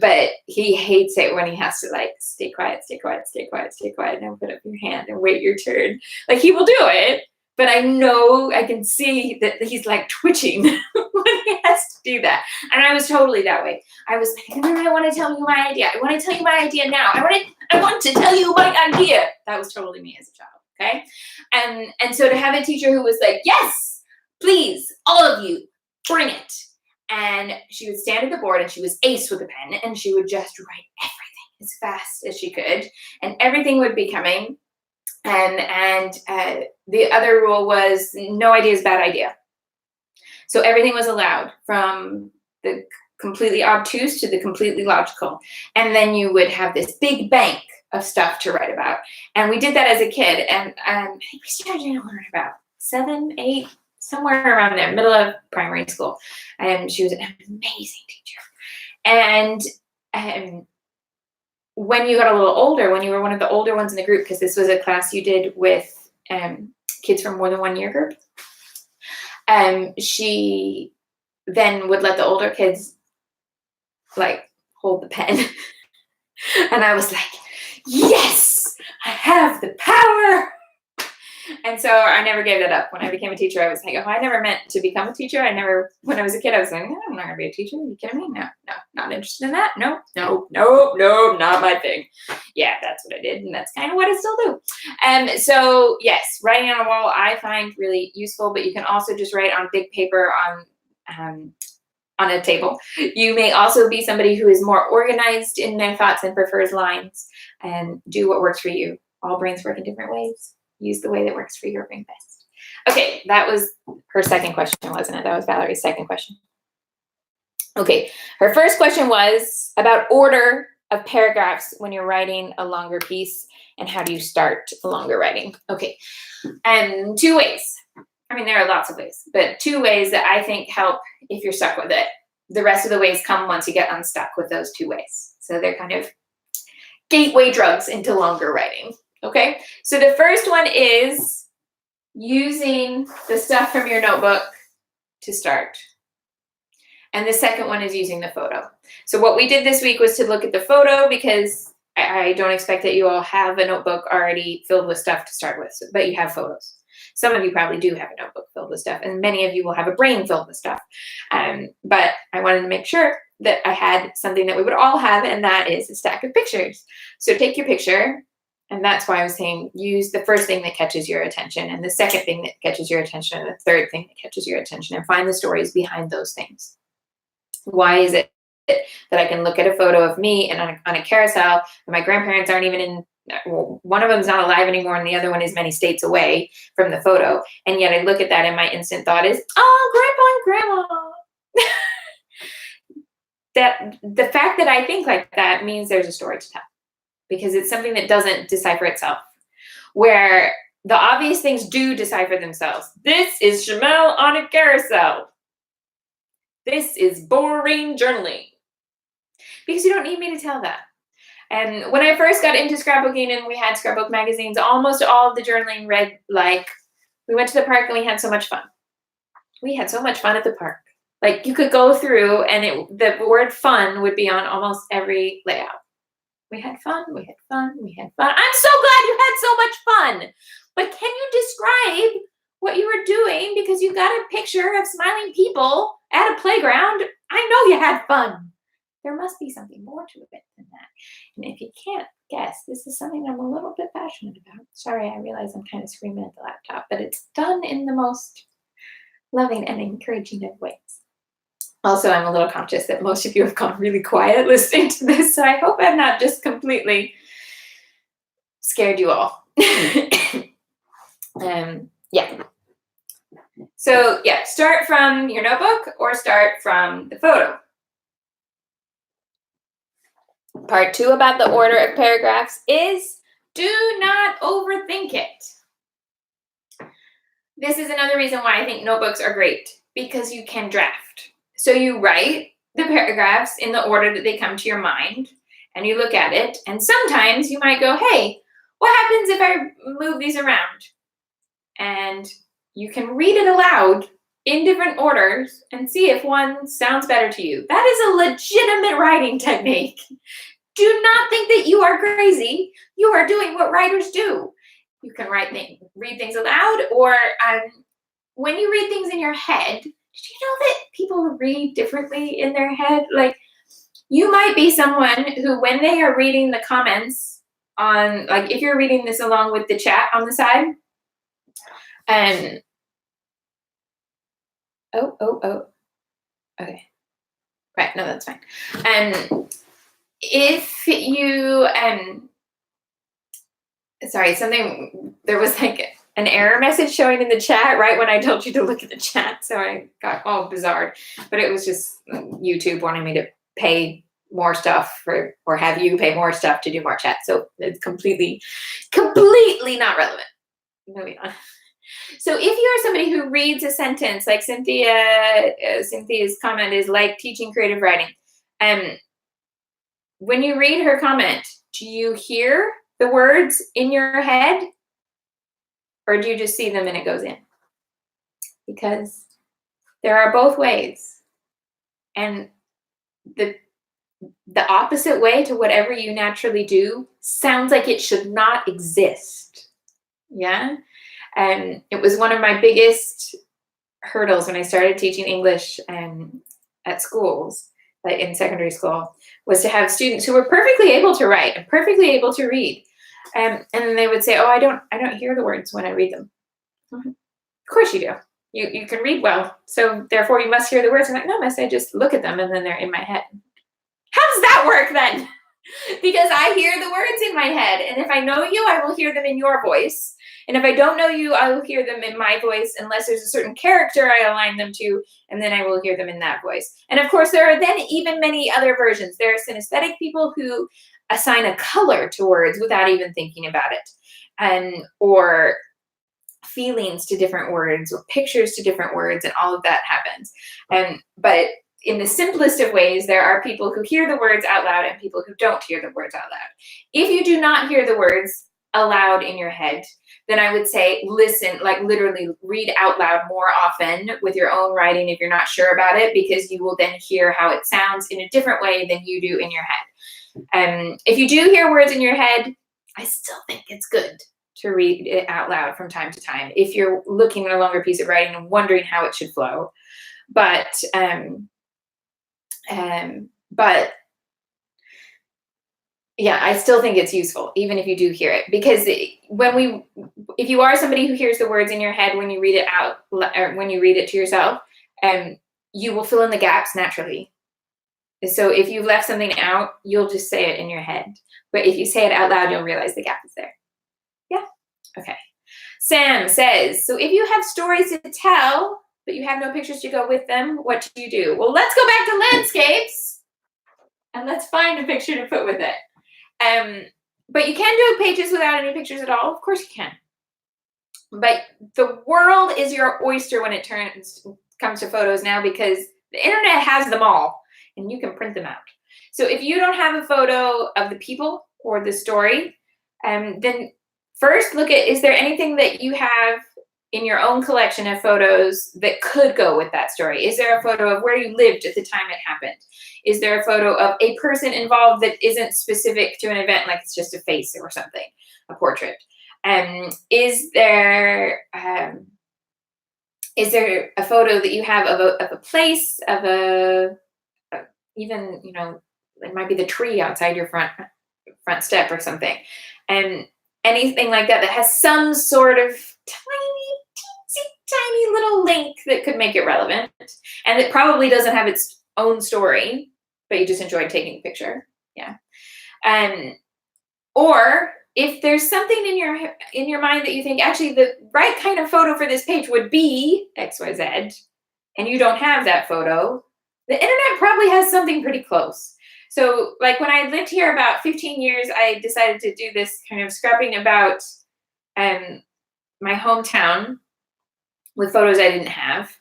But he hates it when he has to like, stay quiet, and put up your hand and wait your turn. Like he will do it, but I know, I can see that he's like twitching when he has to do that. And I was totally that way. I was like, I want to tell you my idea. I want to tell you my idea now. I want to tell you my idea. That was totally me as a child. Okay. And so to have a teacher who was like, yes, please, all of you, bring it. And she would stand at the board and she was ace with a pen and she would just write everything as fast as she could. And everything would be coming. And the other rule was no idea is a bad idea. So everything was allowed, from the completely obtuse to the completely logical. And then you would have this big bank of stuff to write about. And we did that as a kid. And I think we started to learn about 7, 8, somewhere around there, middle of primary school. And she was an amazing teacher. And when you got a little older, when you were one of the older ones in the group, because this was a class you did with kids from more than 1 year group, she then would let the older kids like hold the pen. And I was like, yes, I have the power. And so I never gave that up. When I became a teacher, I was like, oh, I never meant to become a teacher. When I was a kid, I was like, no, I'm not going to be a teacher. Are you kidding me? No, not interested in that. No, not my thing. Yeah, that's what I did. And that's kind of what I still do. So yes, writing on a wall, I find really useful, but you can also just write on big paper on a table. You may also be somebody who is more organized in their thoughts and prefers lines, and do what works for you. All brains work in different ways. Use the way that works for your brain best. Okay, that was her second question, wasn't it? That was Valerie's second question. Okay, her first question was about order of paragraphs when you're writing a longer piece, and how do you start a longer writing? Okay, and 2 ways. I mean, there are lots of ways, but 2 ways that I think help if you're stuck with it. The rest of the ways come once you get unstuck with those 2 ways. So they're kind of gateway drugs into longer writing. Okay, so the first one is using the stuff from your notebook to start. And the second one is using the photo. So what we did this week was to look at the photo, because I don't expect that you all have a notebook already filled with stuff to start with, but you have photos. Some of you probably do have a notebook filled with stuff, and many of you will have a brain filled with stuff. But I wanted to make sure that I had something that we would all have, and that is a stack of pictures. So take your picture. And that's why I was saying use the first thing that catches your attention, and the second thing that catches your attention, and the third thing that catches your attention, and find the stories behind those things. Why is it that I can look at a photo of me and on a carousel, and my grandparents aren't even in, well, one of them is not alive anymore and the other one is many states away from the photo, and yet I look at that and my instant thought is, oh, grandpa and grandma. That the fact that I think like that means there's a story to tell, because it's something that doesn't decipher itself. Where The obvious things do decipher themselves. This is Shamel on a carousel. This is boring journaling. Because you don't need me to tell that. And when I first got into scrapbooking and we had scrapbook magazines, almost all of the journaling read like, we went to the park and we had so much fun. We had so much fun at the park. Like, you could go through and the word fun would be on almost every layout. We had fun, we had fun, we had fun. I'm so glad you had so much fun. But can you describe what you were doing? Because you got a picture of smiling people at a playground. I know you had fun. There must be something more to it than that. And if you can't guess, this is something I'm a little bit passionate about. Sorry, I realize I'm kind of screaming at the laptop, but it's done in the most loving and encouraging of ways. Also, I'm a little conscious that most of you have gone really quiet listening to this, so I hope I've not just completely scared you all. Yeah. So, yeah, start from your notebook or start from the photo. Part 2 about the order of paragraphs is do not overthink it. This is another reason why I think notebooks are great, because you can draft. So you write the paragraphs in the order that they come to your mind, and you look at it, and sometimes you might go, hey, what happens if I move these around? And you can read it aloud in different orders and see if one sounds better to you. That is a legitimate writing technique. Do not think that you are crazy. You are doing what writers do. You can read things aloud, or when you read things in your head, did you know that people read differently in their head? Like, you might be someone who, when they are reading the comments on, like, if you're reading this along with the chat on the side, and okay, right, no, that's fine. And if you sorry, there was like an error message showing in the chat right when I told you to look at the chat, so I got all bizarre. But it was just YouTube wanting me to pay more stuff or have you pay more stuff to do more chat. So it's completely not relevant. Moving on. So if you are somebody who reads a sentence, like Cynthia's comment is like teaching creative writing. When you read her comment, do you hear the words in your head, or do you just see them and it goes in? Because there are both ways. And the opposite way to whatever you naturally do sounds like it should not exist. Yeah? And it was one of my biggest hurdles when I started teaching English at schools, like in secondary school, was to have students who were perfectly able to write and perfectly able to read. And then they would say, oh, I don't hear the words when I read them. Of course you do. You can read well, so therefore you must hear the words. I'm like, no, miss, I just look at them and then they're in my head. How does that work then? Because I hear the words in my head, and if I know you, I will hear them in your voice. And if I don't know you, I will hear them in my voice, unless there's a certain character I align them to, and then I will hear them in that voice. And of course, there are then even many other versions. There are synesthetic people who assign a color to words without even thinking about it, or feelings to different words, or pictures to different words, and all of that happens. But in the simplest of ways, there are people who hear the words out loud and people who don't hear the words out loud. If you do not hear the words aloud in your head, then I would say listen, like literally read out loud more often with your own writing if you're not sure about it, because you will then hear how it sounds in a different way than you do in your head. If you do hear words in your head, I still think it's good to read it out loud from time to time if you're looking at a longer piece of writing and wondering how it should flow. But yeah, I still think it's useful, even if you do hear it, because if you are somebody who hears the words in your head when you read it out, or when you read it to yourself, you will fill in the gaps naturally. So if you've left something out, you'll just say it in your head. But if you say it out loud, you'll realize the gap is there. Yeah? Okay. Sam says, so if you have stories to tell, but you have no pictures to go with them, what do you do? Well, let's go back to landscapes and let's find a picture to put with it. But you can do pages without any pictures at all. Of course you can. But the world is your oyster when it comes to photos now, because the internet has them all and you can print them out. So if you don't have a photo of the people or the story, then first look at, is there anything that you have in your own collection of photos that could go with that story? Is there a photo of where you lived at the time it happened? Is there a photo of a person involved that isn't specific to an event, like it's just a face or something, a portrait? Is there a photo that you have of a place, of even, it might be the tree outside your front step or something, and anything like that that has some sort of tiny, teensy, tiny little link that could make it relevant, and it probably doesn't have its own story, but you just enjoyed taking a picture. Yeah. Or if there's something in your mind that you think actually the right kind of photo for this page would be XYZ, and you don't have that photo, the internet probably has something pretty close. So, like when I lived here about 15 years, I decided to do this kind of scrapping about my hometown with photos I didn't have,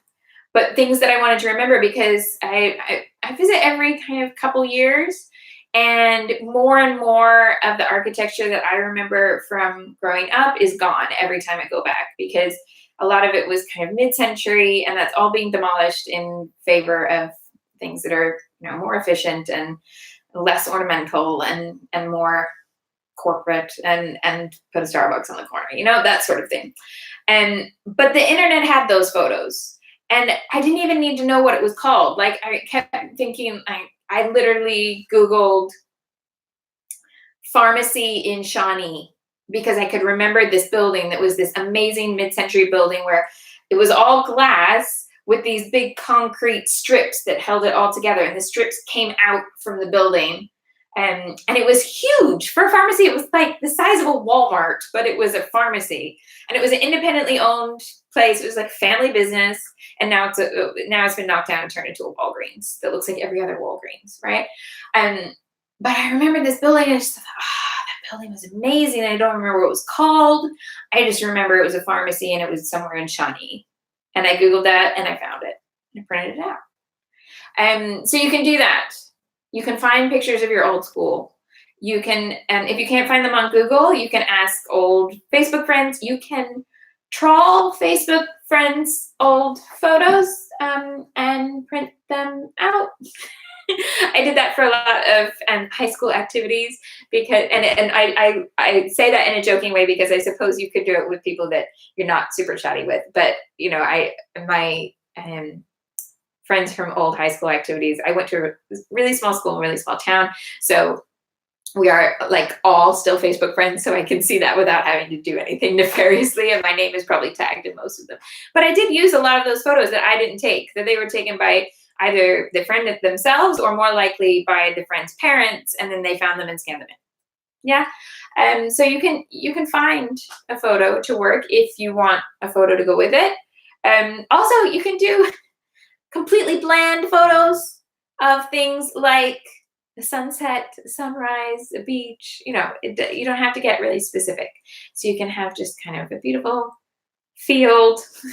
but things that I wanted to remember, because I visit every kind of couple years, and more of the architecture that I remember from growing up is gone every time I go back, because a lot of it was kind of mid-century, and that's all being demolished in favor of things that are more efficient and less ornamental and more corporate, and put a Starbucks on the corner, that sort of thing. But the internet had those photos, and I didn't even need to know what it was called. Like, I kept thinking, I literally Googled pharmacy in Shawnee because I could remember this building that was this amazing mid-century building where it was all glass with these big concrete strips that held it all together, and the strips came out from the building. And it was huge for a pharmacy. It was like the size of a Walmart, but it was a pharmacy, and it was an independently owned place. It was like family business, and now it's been knocked down and turned into a Walgreens that looks like every other Walgreens, right? But I remember this building, and I just thought, that building was amazing. I don't remember what it was called. I just remember it was a pharmacy, and it was somewhere in Shawnee. And I Googled that, and I found it, and I printed it out. So you can do that. You can find pictures of your old school. You can, and if you can't find them on Google, you can ask old Facebook friends. You can trawl Facebook friends' old photos and print them out. I did that for a lot of high school activities, because, and I say that in a joking way, because I suppose you could do it with people that you're not super chatty with. But my friends from old high school activities, I went to a really small school, really small town, so we are like all still Facebook friends, so I can see that without having to do anything nefariously, and my name is probably tagged in most of them. But I did use a lot of those photos that I didn't take, that they were taken by either the friend themselves, or more likely by the friend's parents, and then they found them and scanned them in. Yeah. So you can find a photo to work if you want a photo to go with it. Also, you can do completely bland photos of things like the sunset, sunrise, a beach. You don't have to get really specific. So you can have just kind of a beautiful field. You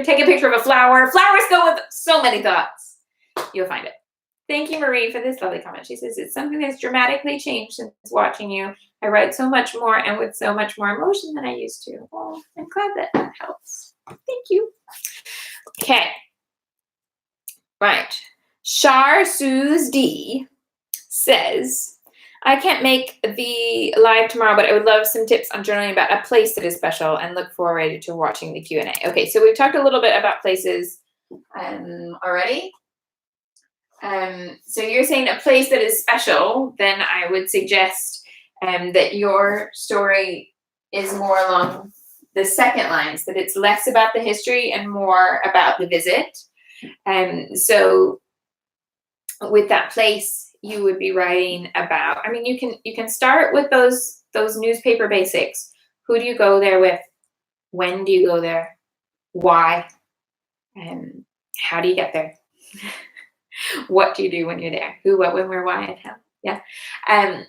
can take a picture of a flower. Flowers go with so many thoughts. You'll find it. Thank you, Marie, for this lovely comment. She says, it's something that's dramatically changed since watching you. I write so much more and with so much more emotion than I used to. Well, I'm glad that helps. Thank you. Okay. Right. Char Suze D says, I can't make the live tomorrow, but I would love some tips on journaling about a place that is special, and look forward to watching the Q&A. Okay, so we've talked a little bit about places already. So you're saying a place that is special, then I would suggest that your story is more along the second lines, that it's less about the history and more about the visit. So with that place, you would be writing about, you can start with those newspaper basics. Who do you go there with? When do you go there? Why? And how do you get there? What do you do when you're there? Who, what, when, where, why, and how? Yeah. And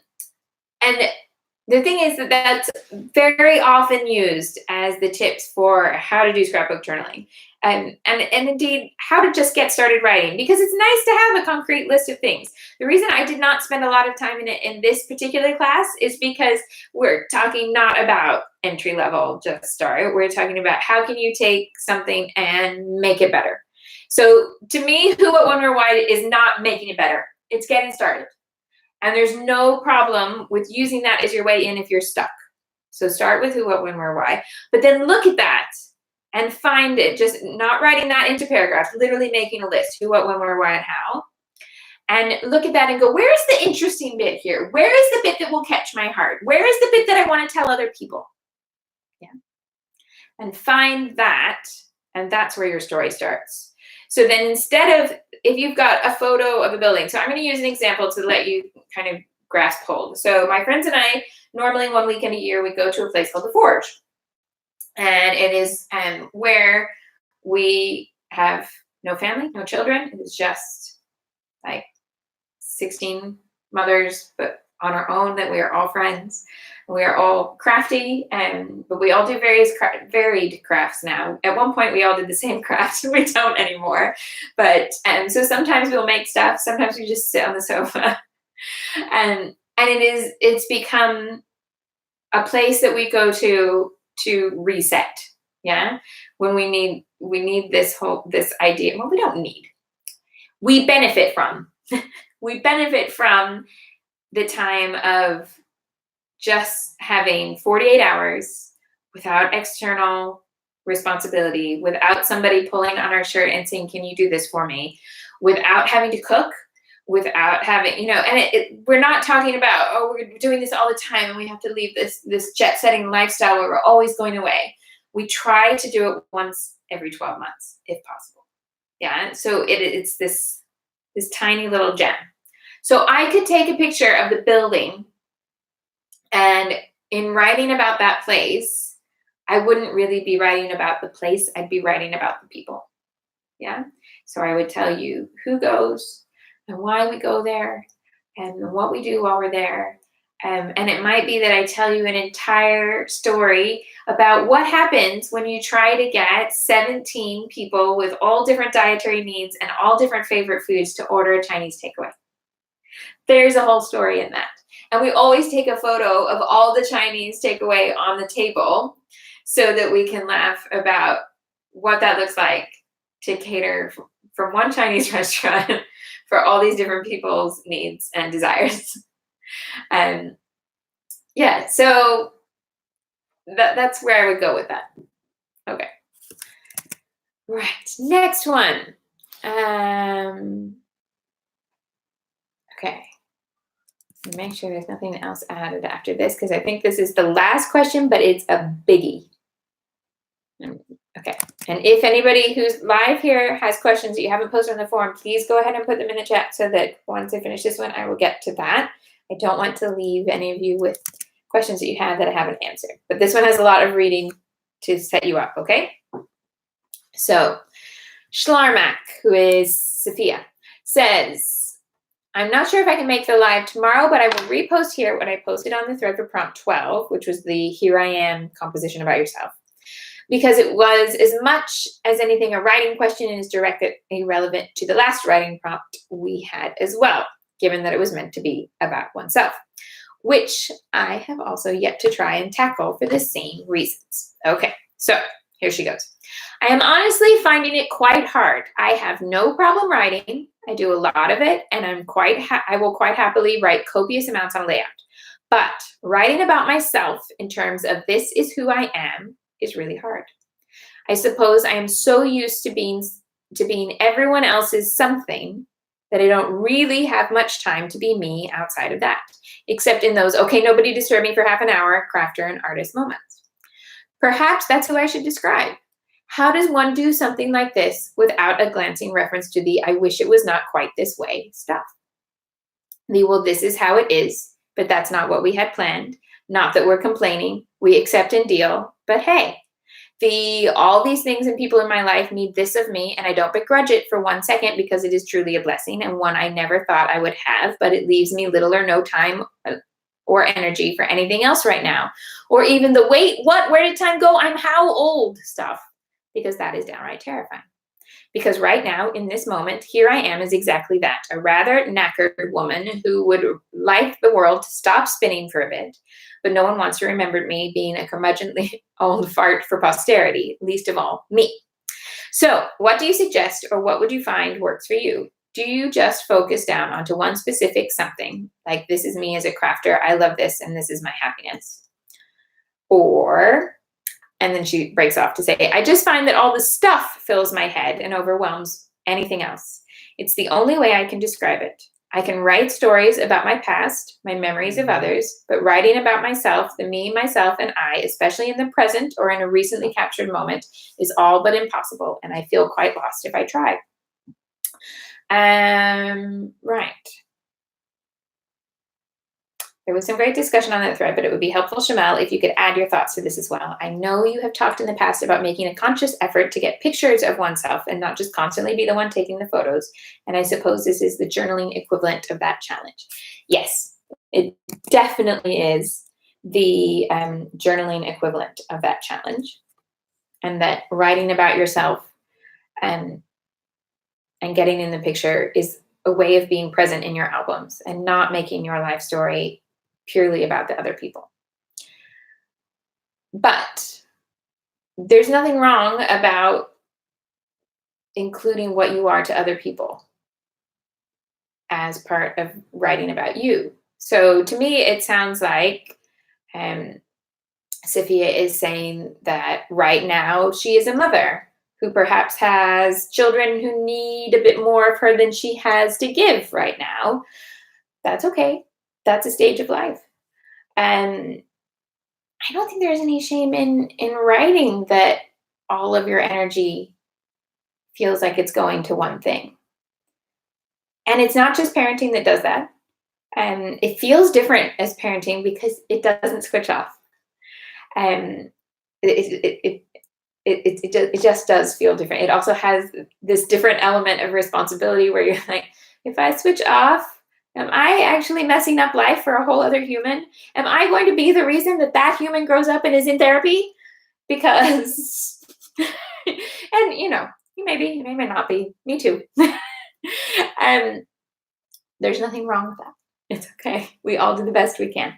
The thing is that that's very often used as the tips for how to do scrapbook journaling, and indeed how to just get started writing, because it's nice to have a concrete list of things. The reason I did not spend a lot of time in it in this particular class is because we're talking not about entry level just start. We're talking about how can you take something and make it better. So to me, who, what, when, where, why is not making it better. It's getting started. And there's no problem with using that as your way in if you're stuck. So start with who, what, when, where, why. But then look at that and find it. Just not writing that into paragraphs, literally making a list. Who, what, when, where, why, and how. And look at that and go, where's the interesting bit here? Where is the bit that will catch my heart? Where is the bit that I want to tell other people? Yeah. And find that, and that's where your story starts. So then instead of, if you've got a photo of a building, so I'm going to use an example to let you kind of grasp hold. So my friends and I, normally 1 weekend a year, we go to a place called The Forge. And it is where we have no family, no children. It is just like 16 mothers, but on our own, that we are all friends. We are all crafty, but we all do varied crafts now. At one point, we all did the same craft. We don't anymore. But so sometimes we'll make stuff. Sometimes we just sit on the sofa. And it's become a place that we go to reset. Yeah. When we need this idea. Well, we don't need. We benefit from. We benefit from the time of just having 48 hours without external responsibility, without somebody pulling on our shirt and saying, can you do this for me? Without having to cook, without having, and we're not talking about, oh, we're doing this all the time and we have to leave this jet-setting lifestyle where we're always going away. We try to do it once every 12 months, if possible. Yeah, so it's this tiny little gem. So I could take a picture of the building, and in writing about that place, I wouldn't really be writing about the place. I'd be writing about the people. Yeah. So I would tell you who goes and why we go there and what we do while we're there. And it might be that I tell you an entire story about what happens when you try to get 17 people with all different dietary needs and all different favorite foods to order a Chinese takeaway. There's a whole story in that. And we always take a photo of all the Chinese takeaway on the table so that we can laugh about what that looks like to cater from one Chinese restaurant for all these different people's needs and desires. Yeah, so that's where I would go with that. Okay. Right, next one. Okay. Make sure there's nothing else added after this, because I think this is the last question, but it's a biggie. Okay. And if anybody who's live here has questions that you haven't posted on the forum, please go ahead and put them in the chat so that once I finish this one, I will get to that. I don't want to leave any of you with questions that you have that I haven't answered. But this one has a lot of reading to set you up, okay? So, Schlarmack, who is Sophia, says, I'm not sure if I can make the live tomorrow, but I will repost here what I posted on the thread for prompt 12, which was the Here I Am composition about yourself. Because it was, as much as anything, a writing question and is directly relevant to the last writing prompt we had as well, given that it was meant to be about oneself, which I have also yet to try and tackle for the same reasons. Okay, so here she goes. I am honestly finding it quite hard. I have no problem writing. I do a lot of it, and I will quite happily write copious amounts on layout. But writing about myself in terms of this is who I am is really hard. I suppose I am so used to being everyone else's something that I don't really have much time to be me outside of that, except in those, okay, nobody disturb me for half an hour, crafter and artist moments. Perhaps that's who I should describe. How does one do something like this without a glancing reference to the I wish it was not quite this way stuff? Well, this is how it is, but that's not what we had planned. Not that we're complaining. We accept and deal. But hey, all these things and people in my life need this of me, and I don't begrudge it for 1 second because it is truly a blessing and one I never thought I would have, but it leaves me little or no time or energy for anything else right now, or even the wait, what, where did time go? I'm how old stuff, because that is downright terrifying. Because right now, in this moment, here I am as exactly that, a rather knackered woman who would like the world to stop spinning for a bit, but no one wants to remember me being a curmudgeonly old fart for posterity, least of all me. So, what do you suggest, or what would you find works for you? Do you just focus down onto one specific something, like this is me as a crafter, I love this, and this is my happiness? Or, and then she breaks off to say, I just find that all the stuff fills my head and overwhelms anything else. It's the only way I can describe it. I can write stories about my past, my memories of others, but writing about myself, the me, myself, and I, especially in the present or in a recently captured moment, is all but impossible, and I feel quite lost if I try. Right. There was some great discussion on that thread, but it would be helpful, Shamel, if you could add your thoughts to this as well. I know you have talked in the past about making a conscious effort to get pictures of oneself and not just constantly be the one taking the photos. And I suppose this is the journaling equivalent of that challenge. Yes, it definitely is the journaling equivalent of that challenge. And that writing about yourself and getting in the picture is a way of being present in your albums and not making your life story purely about the other people. But there's nothing wrong about including what you are to other people as part of writing about you. So to me, it sounds like Sophia is saying that right now she is a mother who perhaps has children who need a bit more of her than she has to give right now. That's okay. That's a stage of life. And I don't think there's any shame in writing that all of your energy feels like it's going to one thing. And it's not just parenting that does that. And it feels different as parenting because it doesn't switch off. And it just does feel different. It also has this different element of responsibility where you're like, if I switch off, am I actually messing up life for a whole other human? Am I going to be the reason that that human grows up and is in therapy? Because, and you may be, you may not be. Me too. There's nothing wrong with that. It's okay. We all do the best we can.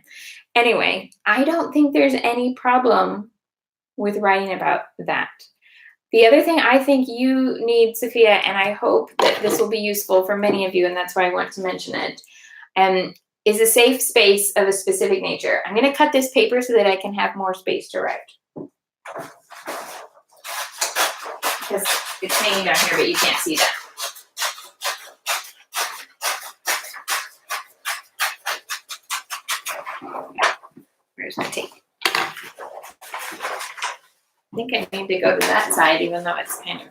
Anyway, I don't think there's any problem with writing about that. The other thing I think you need, Sophia, and I hope that this will be useful for many of you, and that's why I want to mention it, is a safe space of a specific nature. I'm going to cut this paper so that I can have more space to write. Because it's hanging down here, but you can't see that. Where's my tape? I think I need to go to that side, even though it's kind of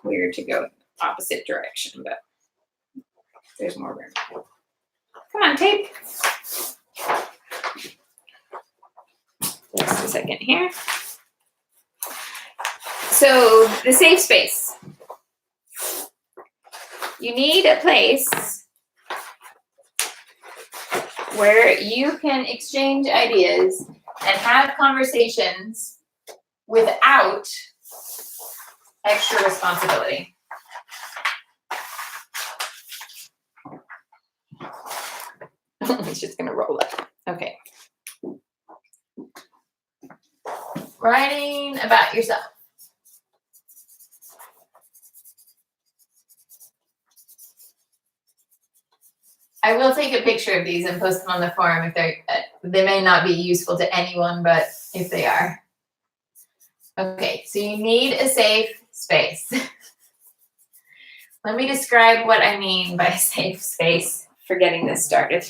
weird to go opposite direction, but there's more room. Come on, tape. Just a second here. So the safe space. You need a place where you can exchange ideas and have conversations without extra responsibility. It's just going to roll up. Okay. Writing about yourself. I will take a picture of these and post them on the forum if they may not be useful to anyone, but if they are. Okay, so you need a safe space. Let me describe what I mean by safe space for getting this started.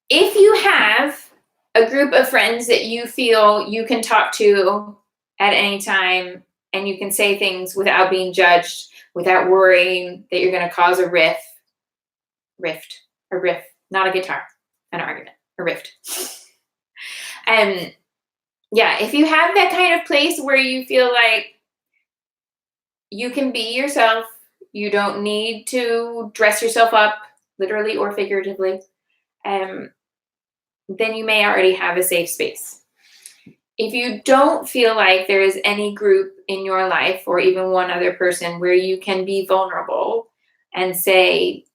If you have a group of friends that you feel you can talk to at any time and you can say things without being judged, without worrying that you're going to cause a rift, not a guitar, an argument, a rift. And yeah, if you have that kind of place where you feel like you can be yourself, you don't need to dress yourself up, literally or figuratively, then you may already have a safe space. If you don't feel like there is any group in your life or even one other person where you can be vulnerable and say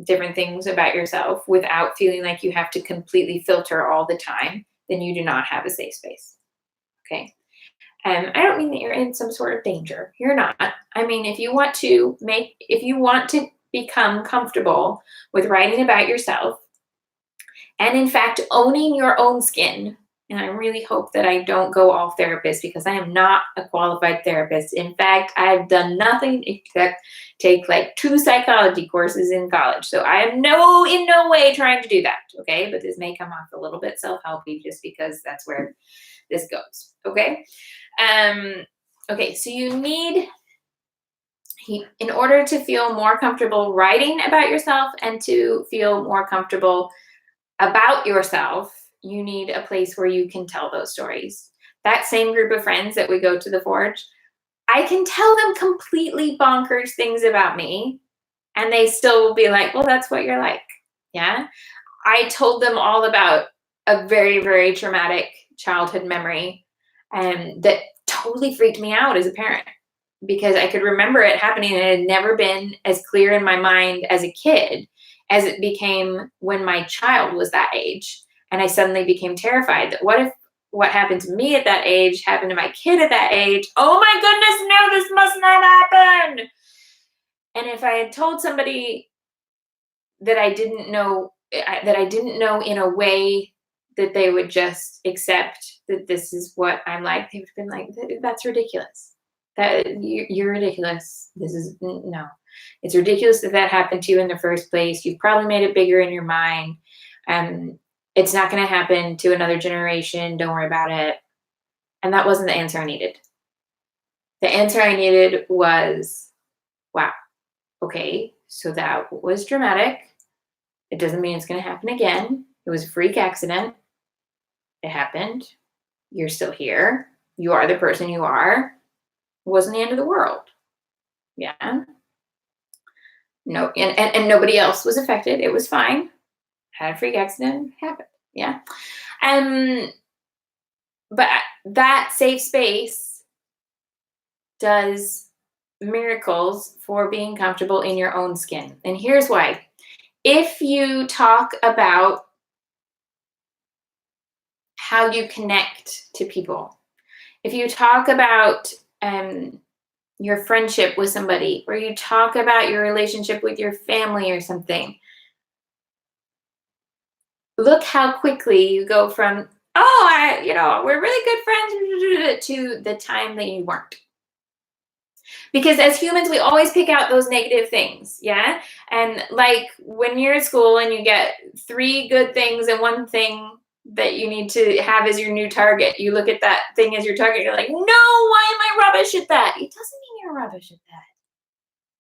different things about yourself without feeling like you have to completely filter all the time, then you do not have a safe space. Okay. I don't mean that you're in some sort of danger. You're not. I mean, if you want to become comfortable with writing about yourself and in fact owning your own skin, and I really hope that I don't go all therapist because I am not a qualified therapist. In fact, I've done nothing except take like 2 psychology courses in college. So I am in no way trying to do that. Okay. But this may come off a little bit self-helpy just because that's where this goes. Okay. Okay. So in order to feel more comfortable writing about yourself and to feel more comfortable about yourself, you need a place where you can tell those stories. That same group of friends that we go to the Forge, I can tell them completely bonkers things about me, and they still will be like, well, that's what you're like. Yeah. I told them all about a very, very traumatic childhood memory that totally freaked me out as a parent because I could remember it happening and it had never been as clear in my mind as a kid as it became when my child was that age. And I suddenly became terrified that what if what happened to me at that age happened to my kid at that age? Oh my goodness, no, this must not happen. And if I had told somebody that I didn't know, in a way that they would just accept that this is what I'm like, they would have been like, that's ridiculous. That you're ridiculous. This is no. It's ridiculous that happened to you in the first place. You've probably made it bigger in your mind. It's not going to happen to another generation. Don't worry about it. And that wasn't the answer I needed. The answer I needed was, wow, okay, so that was dramatic. It doesn't mean it's going to happen again. It was a freak accident. It happened. You're still here. You are the person you are. It wasn't the end of the world. Yeah. No, and nobody else was affected. It was fine. Had a freak accident. Happened. Yeah. But that safe space does miracles for being comfortable in your own skin. And here's why. If you talk about how you connect to people, if you talk about your friendship with somebody, or you talk about your relationship with your family or something, look how quickly you go from, we're really good friends to the time that you weren't. Because as humans, we always pick out those negative things. Yeah. And like when you're at school and you get 3 good things and 1 thing that you need to have as your new target, you look at that thing as your target, you're like, no, why am I rubbish at that? It doesn't mean you're rubbish at that.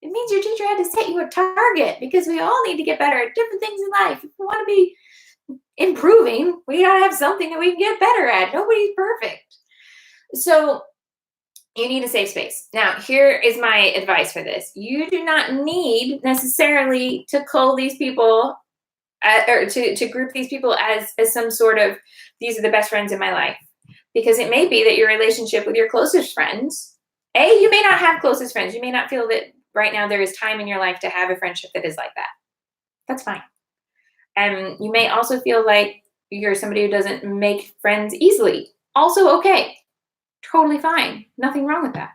It means your teacher had to set you a target because we all need to get better at different things in life. If we want to be improving, we gotta have something that we can get better at. Nobody's perfect. So you need a safe space. Now, here is my advice for this. You do not need necessarily to cull these people or to group these people as some sort of, these are the best friends in my life. Because it may be that your relationship with your closest friends, you may not have closest friends. You may not feel that right now there is time in your life to have a friendship that is like that. That's fine. And you may also feel like you're somebody who doesn't make friends easily. Also okay. Totally fine. Nothing wrong with that.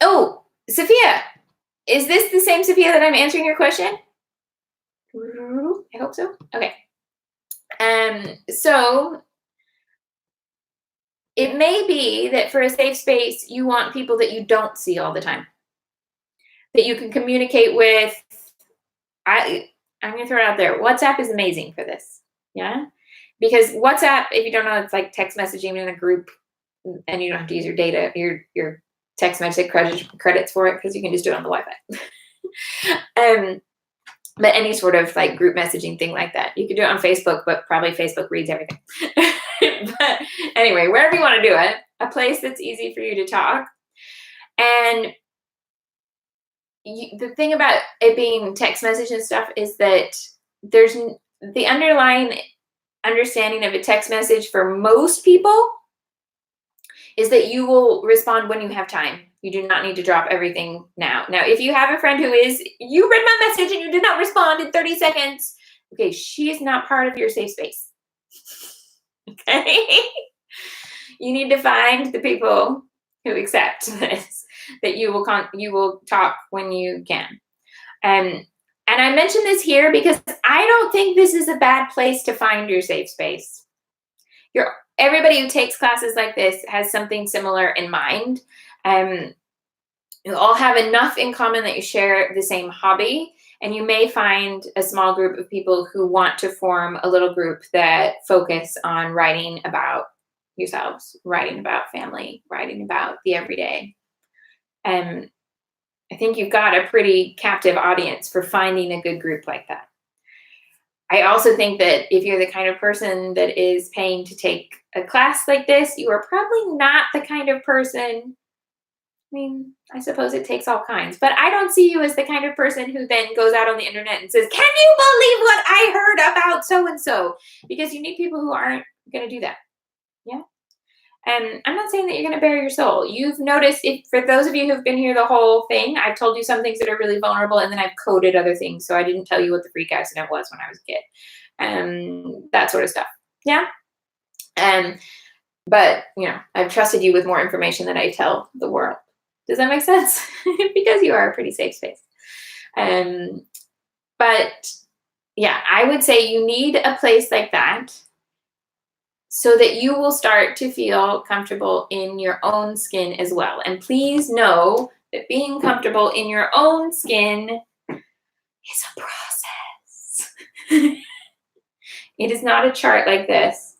Oh, Sophia, is this the same Sophia that I'm answering your question? I hope so. Okay. So it may be that for a safe space, you want people that you don't see all the time, that you can communicate with. I'm going to throw it out there. WhatsApp is amazing for this. Yeah. Because WhatsApp, if you don't know, it's like text messaging in a group, and you don't have to use your data, your text message credits for it because you can just do it on the Wi-Fi. But any sort of like group messaging thing like that, you could do it on Facebook, but probably Facebook reads everything. But anyway, wherever you want to do it, a place that's easy for you to talk. And the thing about it being text message and stuff is that there's the underlying understanding of a text message for most people is that you will respond when you have time. You do not need to drop everything now. Now, if you have a friend you read my message and you did not respond in 30 seconds, okay, she is not part of your safe space. Okay? You need to find the people who accept this, that you will talk when you can. And I mention this here because I don't think this is a bad place to find your safe space. Everybody who takes classes like this has something similar in mind. You all have enough in common that you share the same hobby, and you may find a small group of people who want to form a little group that focus on writing about yourselves, writing about family, writing about the everyday. I think you've got a pretty captive audience for finding a good group like that. I also think that if you're the kind of person that is paying to take a class like this, you are probably not the kind of person, I mean, I suppose it takes all kinds, but I don't see you as the kind of person who then goes out on the internet and says, can you believe what I heard about so-and-so? Because you need people who aren't going to do that. Yeah. And I'm not saying that you're going to bare your soul. You've noticed, for those of you who've been here the whole thing, I've told you some things that are really vulnerable, and then I've coded other things. So I didn't tell you what the freak accident was when I was a kid. That sort of stuff. Yeah. But, I've trusted you with more information than I tell the world. Does that make sense? Because you are a pretty safe space. But, yeah, I would say you need a place like that so that you will start to feel comfortable in your own skin as well. And please know that being comfortable in your own skin is a process. It is not a chart like this.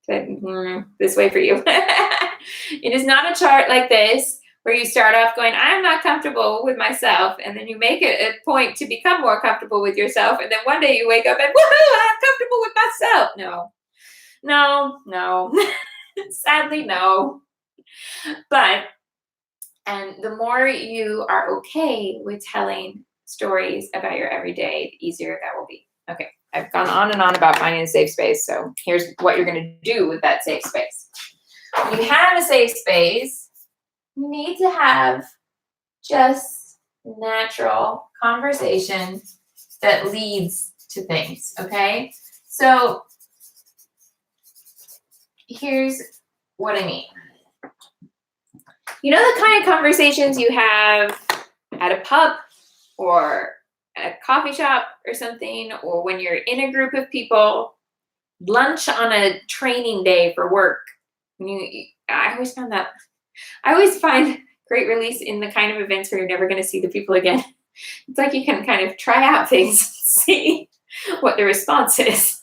This way for you. It is not a chart like this where you start off going, I'm not comfortable with myself, and then you make it a point to become more comfortable with yourself, and then one day you wake up and, woohoo, I'm comfortable with myself. No. Sadly, no. But, the more you are okay with telling stories about your everyday, the easier that will be. Okay, I've gone on and on about finding a safe space, so here's what you're going to do with that safe space. When you have a safe space, you need to have just natural conversation that leads to things, okay? So here's what I mean. You know the kind of conversations you have at a pub or at a coffee shop or something, or when you're in a group of people, lunch on a training day for work. I always find great release in the kind of events where you're never going to see the people again. It's like you can kind of try out things, see what the response is.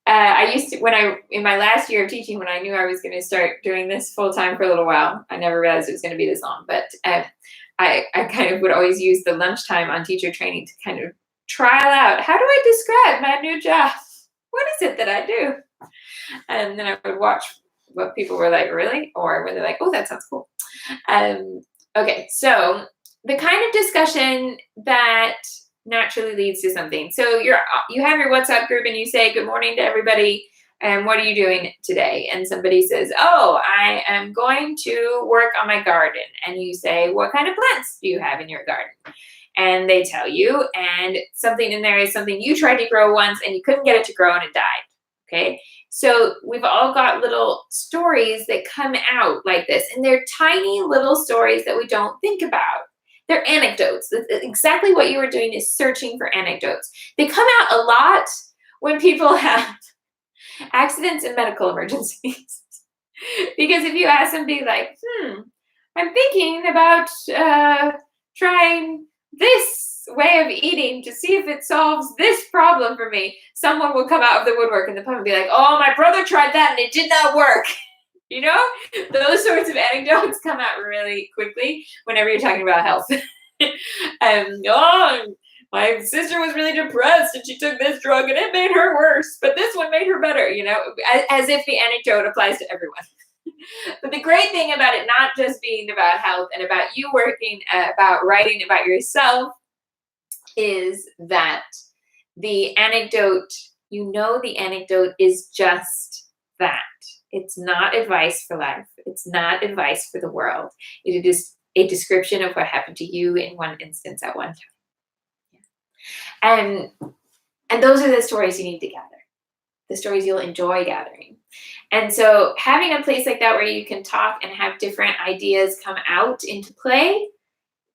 I used to, in my last year of teaching, when I knew I was going to start doing this full time for a little while, I never realized it was going to be this long, but I kind of would always use the lunchtime on teacher training to kind of trial out, how do I describe my new job? What is it that I do? And then I would watch what people were like, really? Or when they're like, oh, that sounds cool. Okay, so the kind of discussion that naturally leads to something. So you have your WhatsApp group and you say, good morning to everybody. And what are you doing today? And somebody says, oh, I am going to work on my garden. And you say, what kind of plants do you have in your garden? And they tell you, and something in there is something you tried to grow once and you couldn't get it to grow and it died. Okay. So we've all got little stories that come out like this, and they're tiny little stories that we don't think about. They're anecdotes. Exactly what you were doing is searching for anecdotes. They come out a lot when people have accidents and medical emergencies. Because if you ask somebody like, I'm thinking about trying this way of eating to see if it solves this problem for me, someone will come out of the woodwork in the pub and be like, oh, my brother tried that and it did not work. You know, those sorts of anecdotes come out really quickly whenever you're talking about health. My sister was really depressed and she took this drug and it made her worse, but this one made her better, you know, as if the anecdote applies to everyone. But the great thing about it not just being about health and about you working, about writing about yourself, is that the anecdote, the anecdote is just that. It's not advice for life. It's not advice for the world. It is a description of what happened to you in one instance at one time. Yeah. And those are the stories you need to gather, the stories you'll enjoy gathering. And so having a place like that where you can talk and have different ideas come out into play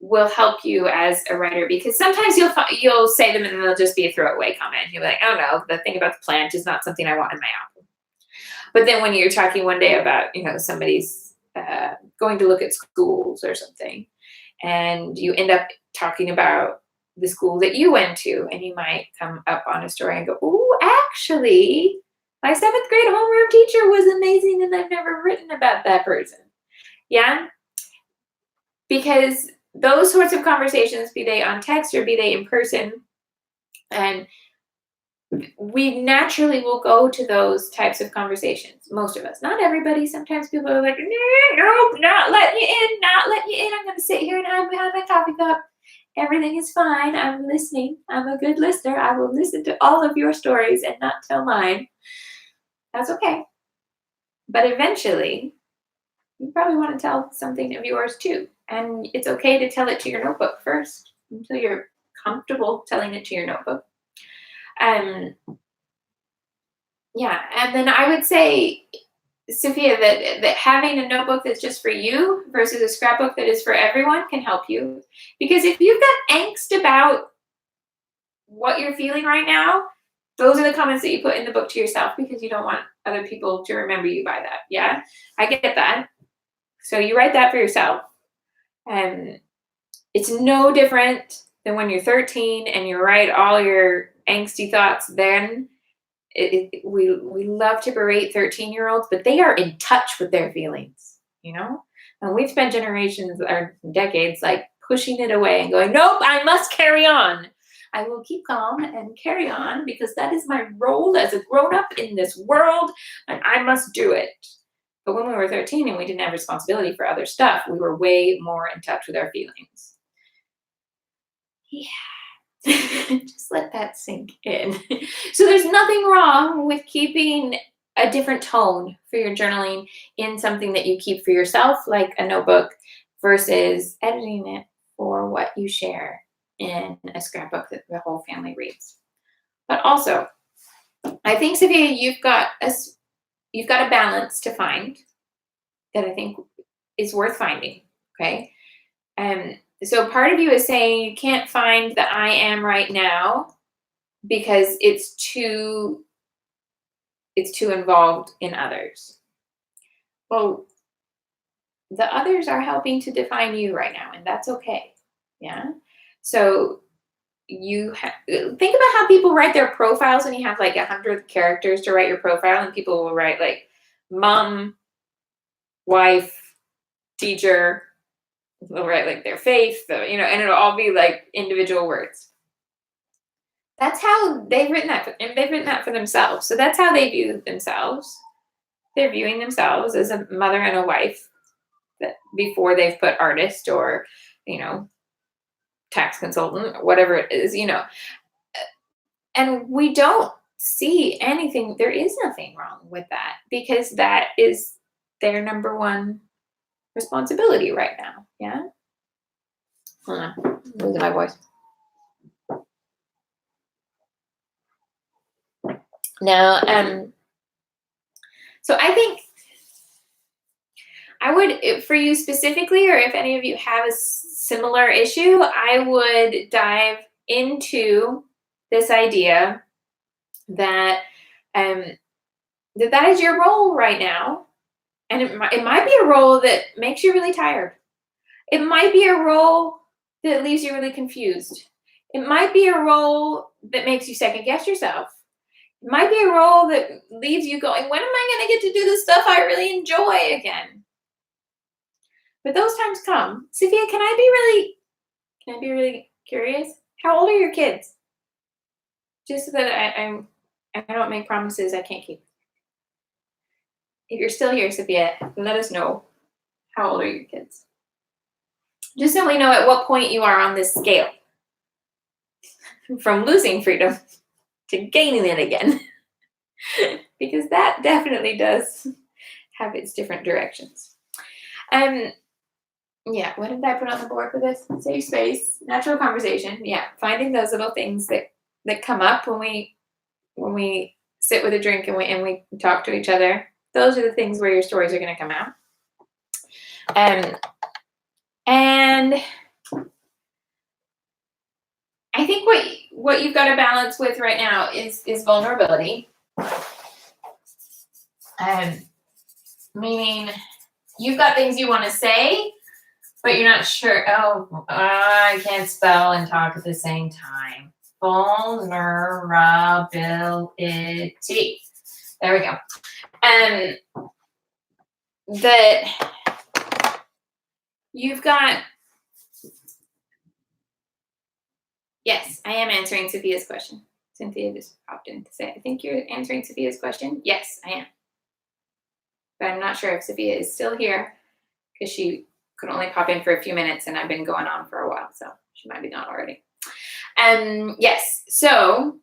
will help you as a writer, because sometimes you'll say them and then they'll just be a throwaway comment. You'll be like, oh no, the thing about the plant is not something I want in my album. But then when you're talking one day about, somebody's going to look at schools or something, and you end up talking about the school that you went to, and you might come up on a story and go, oh, actually, my 7th grade homeroom teacher was amazing and I've never written about that person. Yeah? Because those sorts of conversations, be they on text or be they in person, and we naturally will go to those types of conversations. Most of us, not everybody. Sometimes people are like, no, not letting you in, not letting you in. I'm going to sit here and hide behind my coffee cup. Everything is fine. I'm listening. I'm a good listener. I will listen to all of your stories and not tell mine. That's okay. But eventually, you probably want to tell something of yours too. And it's okay to tell it to your notebook first until you're comfortable telling it to your notebook. Yeah, and then I would say, Sophia, that having a notebook that's just for you versus a scrapbook that is for everyone can help you. Because if you've got angst about what you're feeling right now, those are the comments that you put in the book to yourself because you don't want other people to remember you by that. Yeah, I get that. So you write that for yourself. It's no different than when you're 13 and you write all your angsty thoughts then. We love to berate 13-year-olds, but they are in touch with their feelings, And we've spent generations or decades like pushing it away and going, nope, I must carry on. I will keep calm and carry on because that is my role as a grown-up in this world, and I must do it. But when we were 13 and we didn't have responsibility for other stuff, we were way more in touch with our feelings. Yeah. Just let that sink in. So there's nothing wrong with keeping a different tone for your journaling in something that you keep for yourself, like a notebook, versus editing it for what you share in a scrapbook that the whole family reads. But also, I think, Sophia, you've got a balance to find that I think is worth finding. Okay. So part of you is saying you can't find the I am right now because it's too involved in others. Well, the others are helping to define you right now, and that's okay. Yeah. So you think about how people write their profiles, and you have like 100 characters to write your profile, and people will write like mom, wife, teacher. They'll write like their faith, and it'll all be like individual words. That's how they've written that, and they've written that for themselves. So that's how they view themselves. They're viewing themselves as a mother and a wife that before they've put artist or, tax consultant, or whatever it is, And we don't see anything. There is nothing wrong with that because that is their number one responsibility right now. Yeah. Hold on, I'm losing my voice. Now, so I think I would, for you specifically, or if any of you have a similar issue, I would dive into this idea that that is your role right now, and it might be a role that makes you really tired. It might be a role that leaves you really confused. It might be a role that makes you second guess yourself. It might be a role that leaves you going, when am I going to get to do the stuff I really enjoy again? But those times come. Sophia, can I be really curious? How old are your kids? Just so that I don't make promises I can't keep. if you're still here, Sophia, let us know how old are your kids. Just so we know at what point you are on this scale from losing freedom to gaining it again. Because that definitely does have its different directions. Yeah, what did I put on the board for this? Safe space, natural conversation. Yeah, finding those little things that come up when we sit with a drink and we talk to each other. Those are the things where your stories are going to come out. And I think what you've got to balance with right now is vulnerability. Meaning you've got things you want to say, but you're not sure. Oh, I can't spell and talk at the same time. Vulnerability. There we go. That you've got. Yes, I am answering Sophia's question. Cynthia just popped in to say, I think you're answering Sophia's question. Yes, I am. But I'm not sure if Sophia is still here because she could only pop in for a few minutes and I've been going on for a while, so she might be not already. Yes, so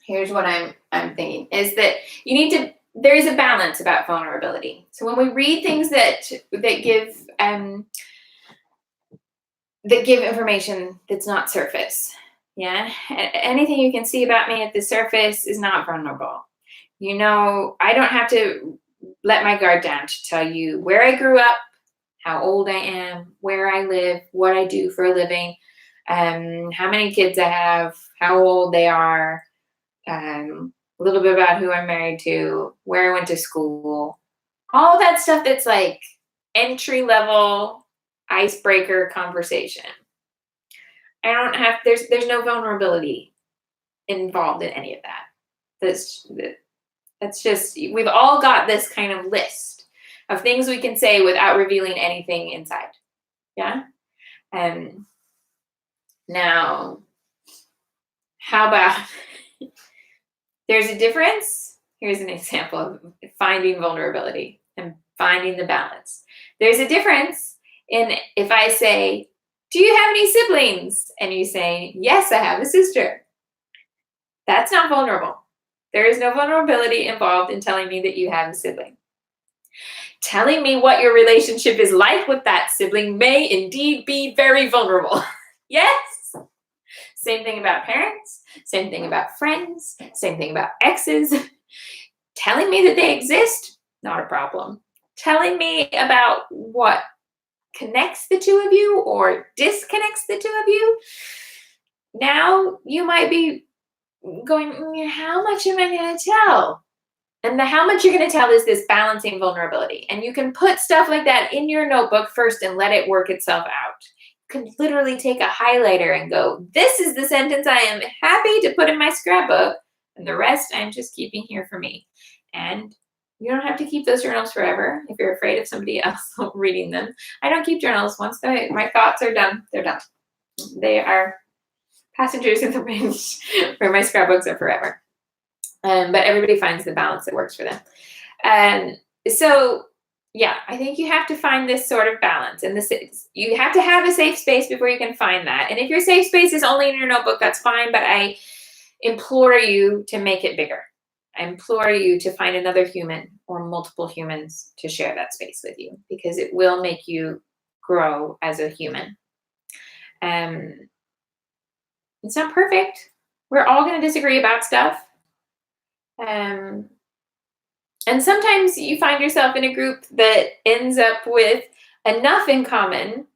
here's what I'm thinking is that you need to, there is a balance about vulnerability. So when we read things that give information that's not surface, yeah, anything you can see about me at the surface is not vulnerable. You know, I don't have to let my guard down to tell you where I grew up, how old I am, where I live, what I do for a living, how many kids I have, how old they are, a little bit about who I'm married to, where I went to school, all that stuff that's like entry level icebreaker conversation. I don't have, there's no vulnerability involved in any of that. That's just, we've all got this kind of list of things we can say without revealing anything inside. Yeah? Now, how about, there's a difference. Here's an example of finding vulnerability and finding the balance. There's a difference in if I say, do you have any siblings? And you say, yes, I have a sister. That's not vulnerable. There is no vulnerability involved in telling me that you have a sibling. Telling me what your relationship is like with that sibling may indeed be very vulnerable. Yes? Same thing about parents, same thing about friends, same thing about exes. Telling me that they exist, not a problem. Telling me about what connects the two of you or disconnects the two of you, now you might be going, how much am I going to tell? And the how much you're going to tell is this balancing vulnerability. And you can put stuff like that in your notebook first and let it work itself out. You can literally take a highlighter and go, this is the sentence I am happy to put in my scrapbook, and the rest I'm just keeping here for me. And you don't have to keep those journals forever if you're afraid of somebody else reading them. I don't keep journals. Once my thoughts are done, they're done. They are passengers in the wind where my scrapbooks are forever. But everybody finds the balance that works for them. So, yeah, I think you have to find this sort of balance. And you have to have a safe space before you can find that. And if your safe space is only in your notebook, that's fine. But I implore you to make it bigger. I implore you to find another human or multiple humans to share that space with you, because it will make you grow as a human. It's not perfect. We're all going to disagree about stuff. And sometimes you find yourself in a group that ends up with enough in common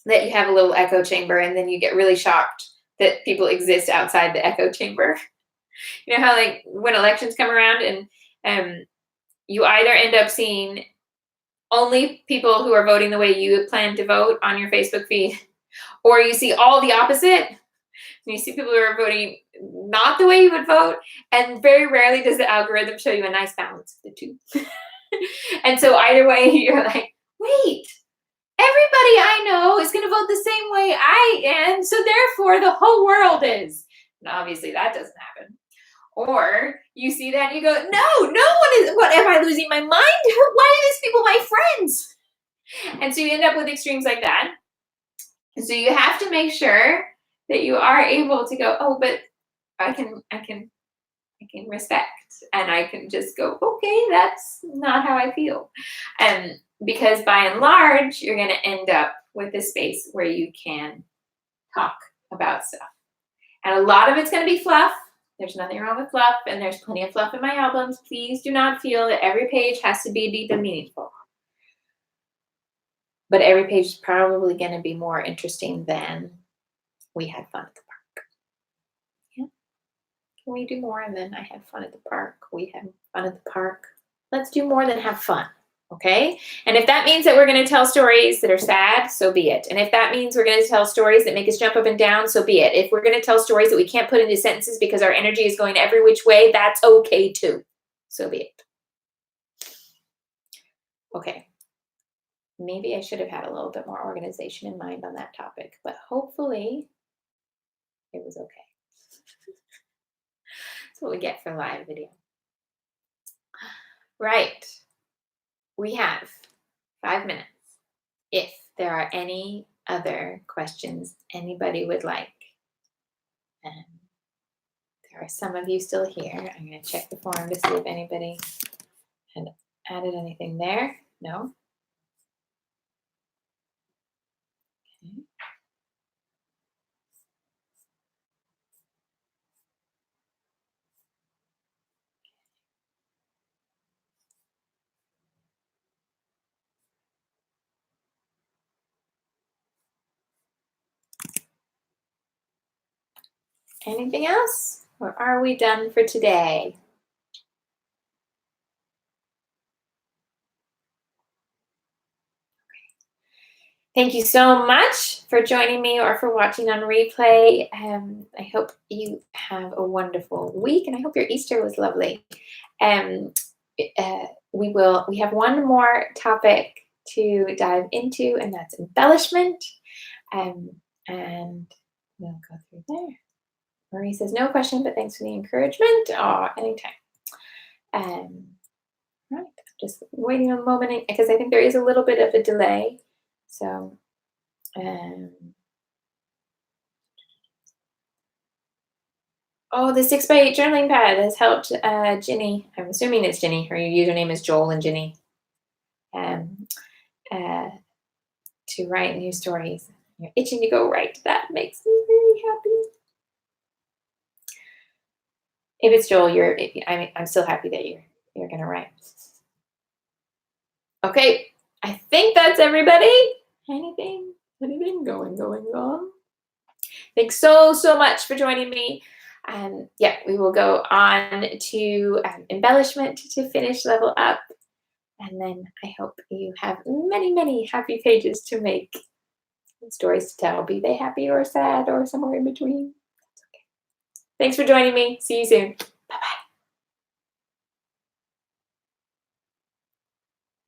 that you have a little echo chamber, and then you get really shocked that people exist outside the echo chamber. You know how, like, when elections come around and you either end up seeing only people who are voting the way you plan to vote on your Facebook feed, or you see all the opposite. And you see people who are voting not the way you would vote, and very rarely does the algorithm show you a nice balance of the two. And so either way, you're like, wait, everybody I know is going to vote the same way I am, so therefore the whole world is. And obviously that doesn't happen. Or you see that and you go, no one is, what, am I losing my mind? Why are these people my friends? And so you end up with extremes like that. And so you have to make sure that you are able to go, oh, but I can respect, and I can just go, okay, that's not how I feel. Because by and large, you're going to end up with a space where you can talk about stuff. And a lot of it's going to be fluff. There's nothing wrong with fluff, and there's plenty of fluff in my albums. Please do not feel that every page has to be deep and meaningful. But every page is probably going to be more interesting than we had fun at the park. Yeah. Can we do more than I had fun at the park? We had fun at the park. Let's do more than have fun. Okay? And if that means that we're going to tell stories that are sad, so be it. And if that means we're going to tell stories that make us jump up and down, so be it. If we're going to tell stories that we can't put into sentences because our energy is going every which way, that's okay too. So be it. Okay. Maybe I should have had a little bit more organization in mind on that topic, but hopefully it was okay. That's what we get for live video. Right. We have 5 minutes. If there are any other questions anybody would like, and there are some of you still here. I'm going to check the form to see if anybody had added anything there. No? Okay. Anything else? Or are we done for today? Thank you so much for joining me or for watching on replay. I hope you have a wonderful week, and I hope your Easter was lovely. We have one more topic to dive into, and that's embellishment. And we'll go through there. Marie says, no question, but thanks for the encouragement. Oh, anytime. Right, just waiting a moment because I think there is a little bit of a delay. So, oh, the 6x8 journaling pad has helped Ginny. I'm assuming it's Ginny. Her username is Joel and Ginny. To write new stories. You're itching to go write. That makes me very happy. If it's Joel, I'm still happy that you're gonna write. Okay, I think that's everybody. Anything going on? Thanks so much for joining me. Yeah, we will go on to embellishment to finish level up. And then I hope you have many happy pages to make, stories to tell, be they happy or sad or somewhere in between. That's okay. Thanks for joining me. See you soon.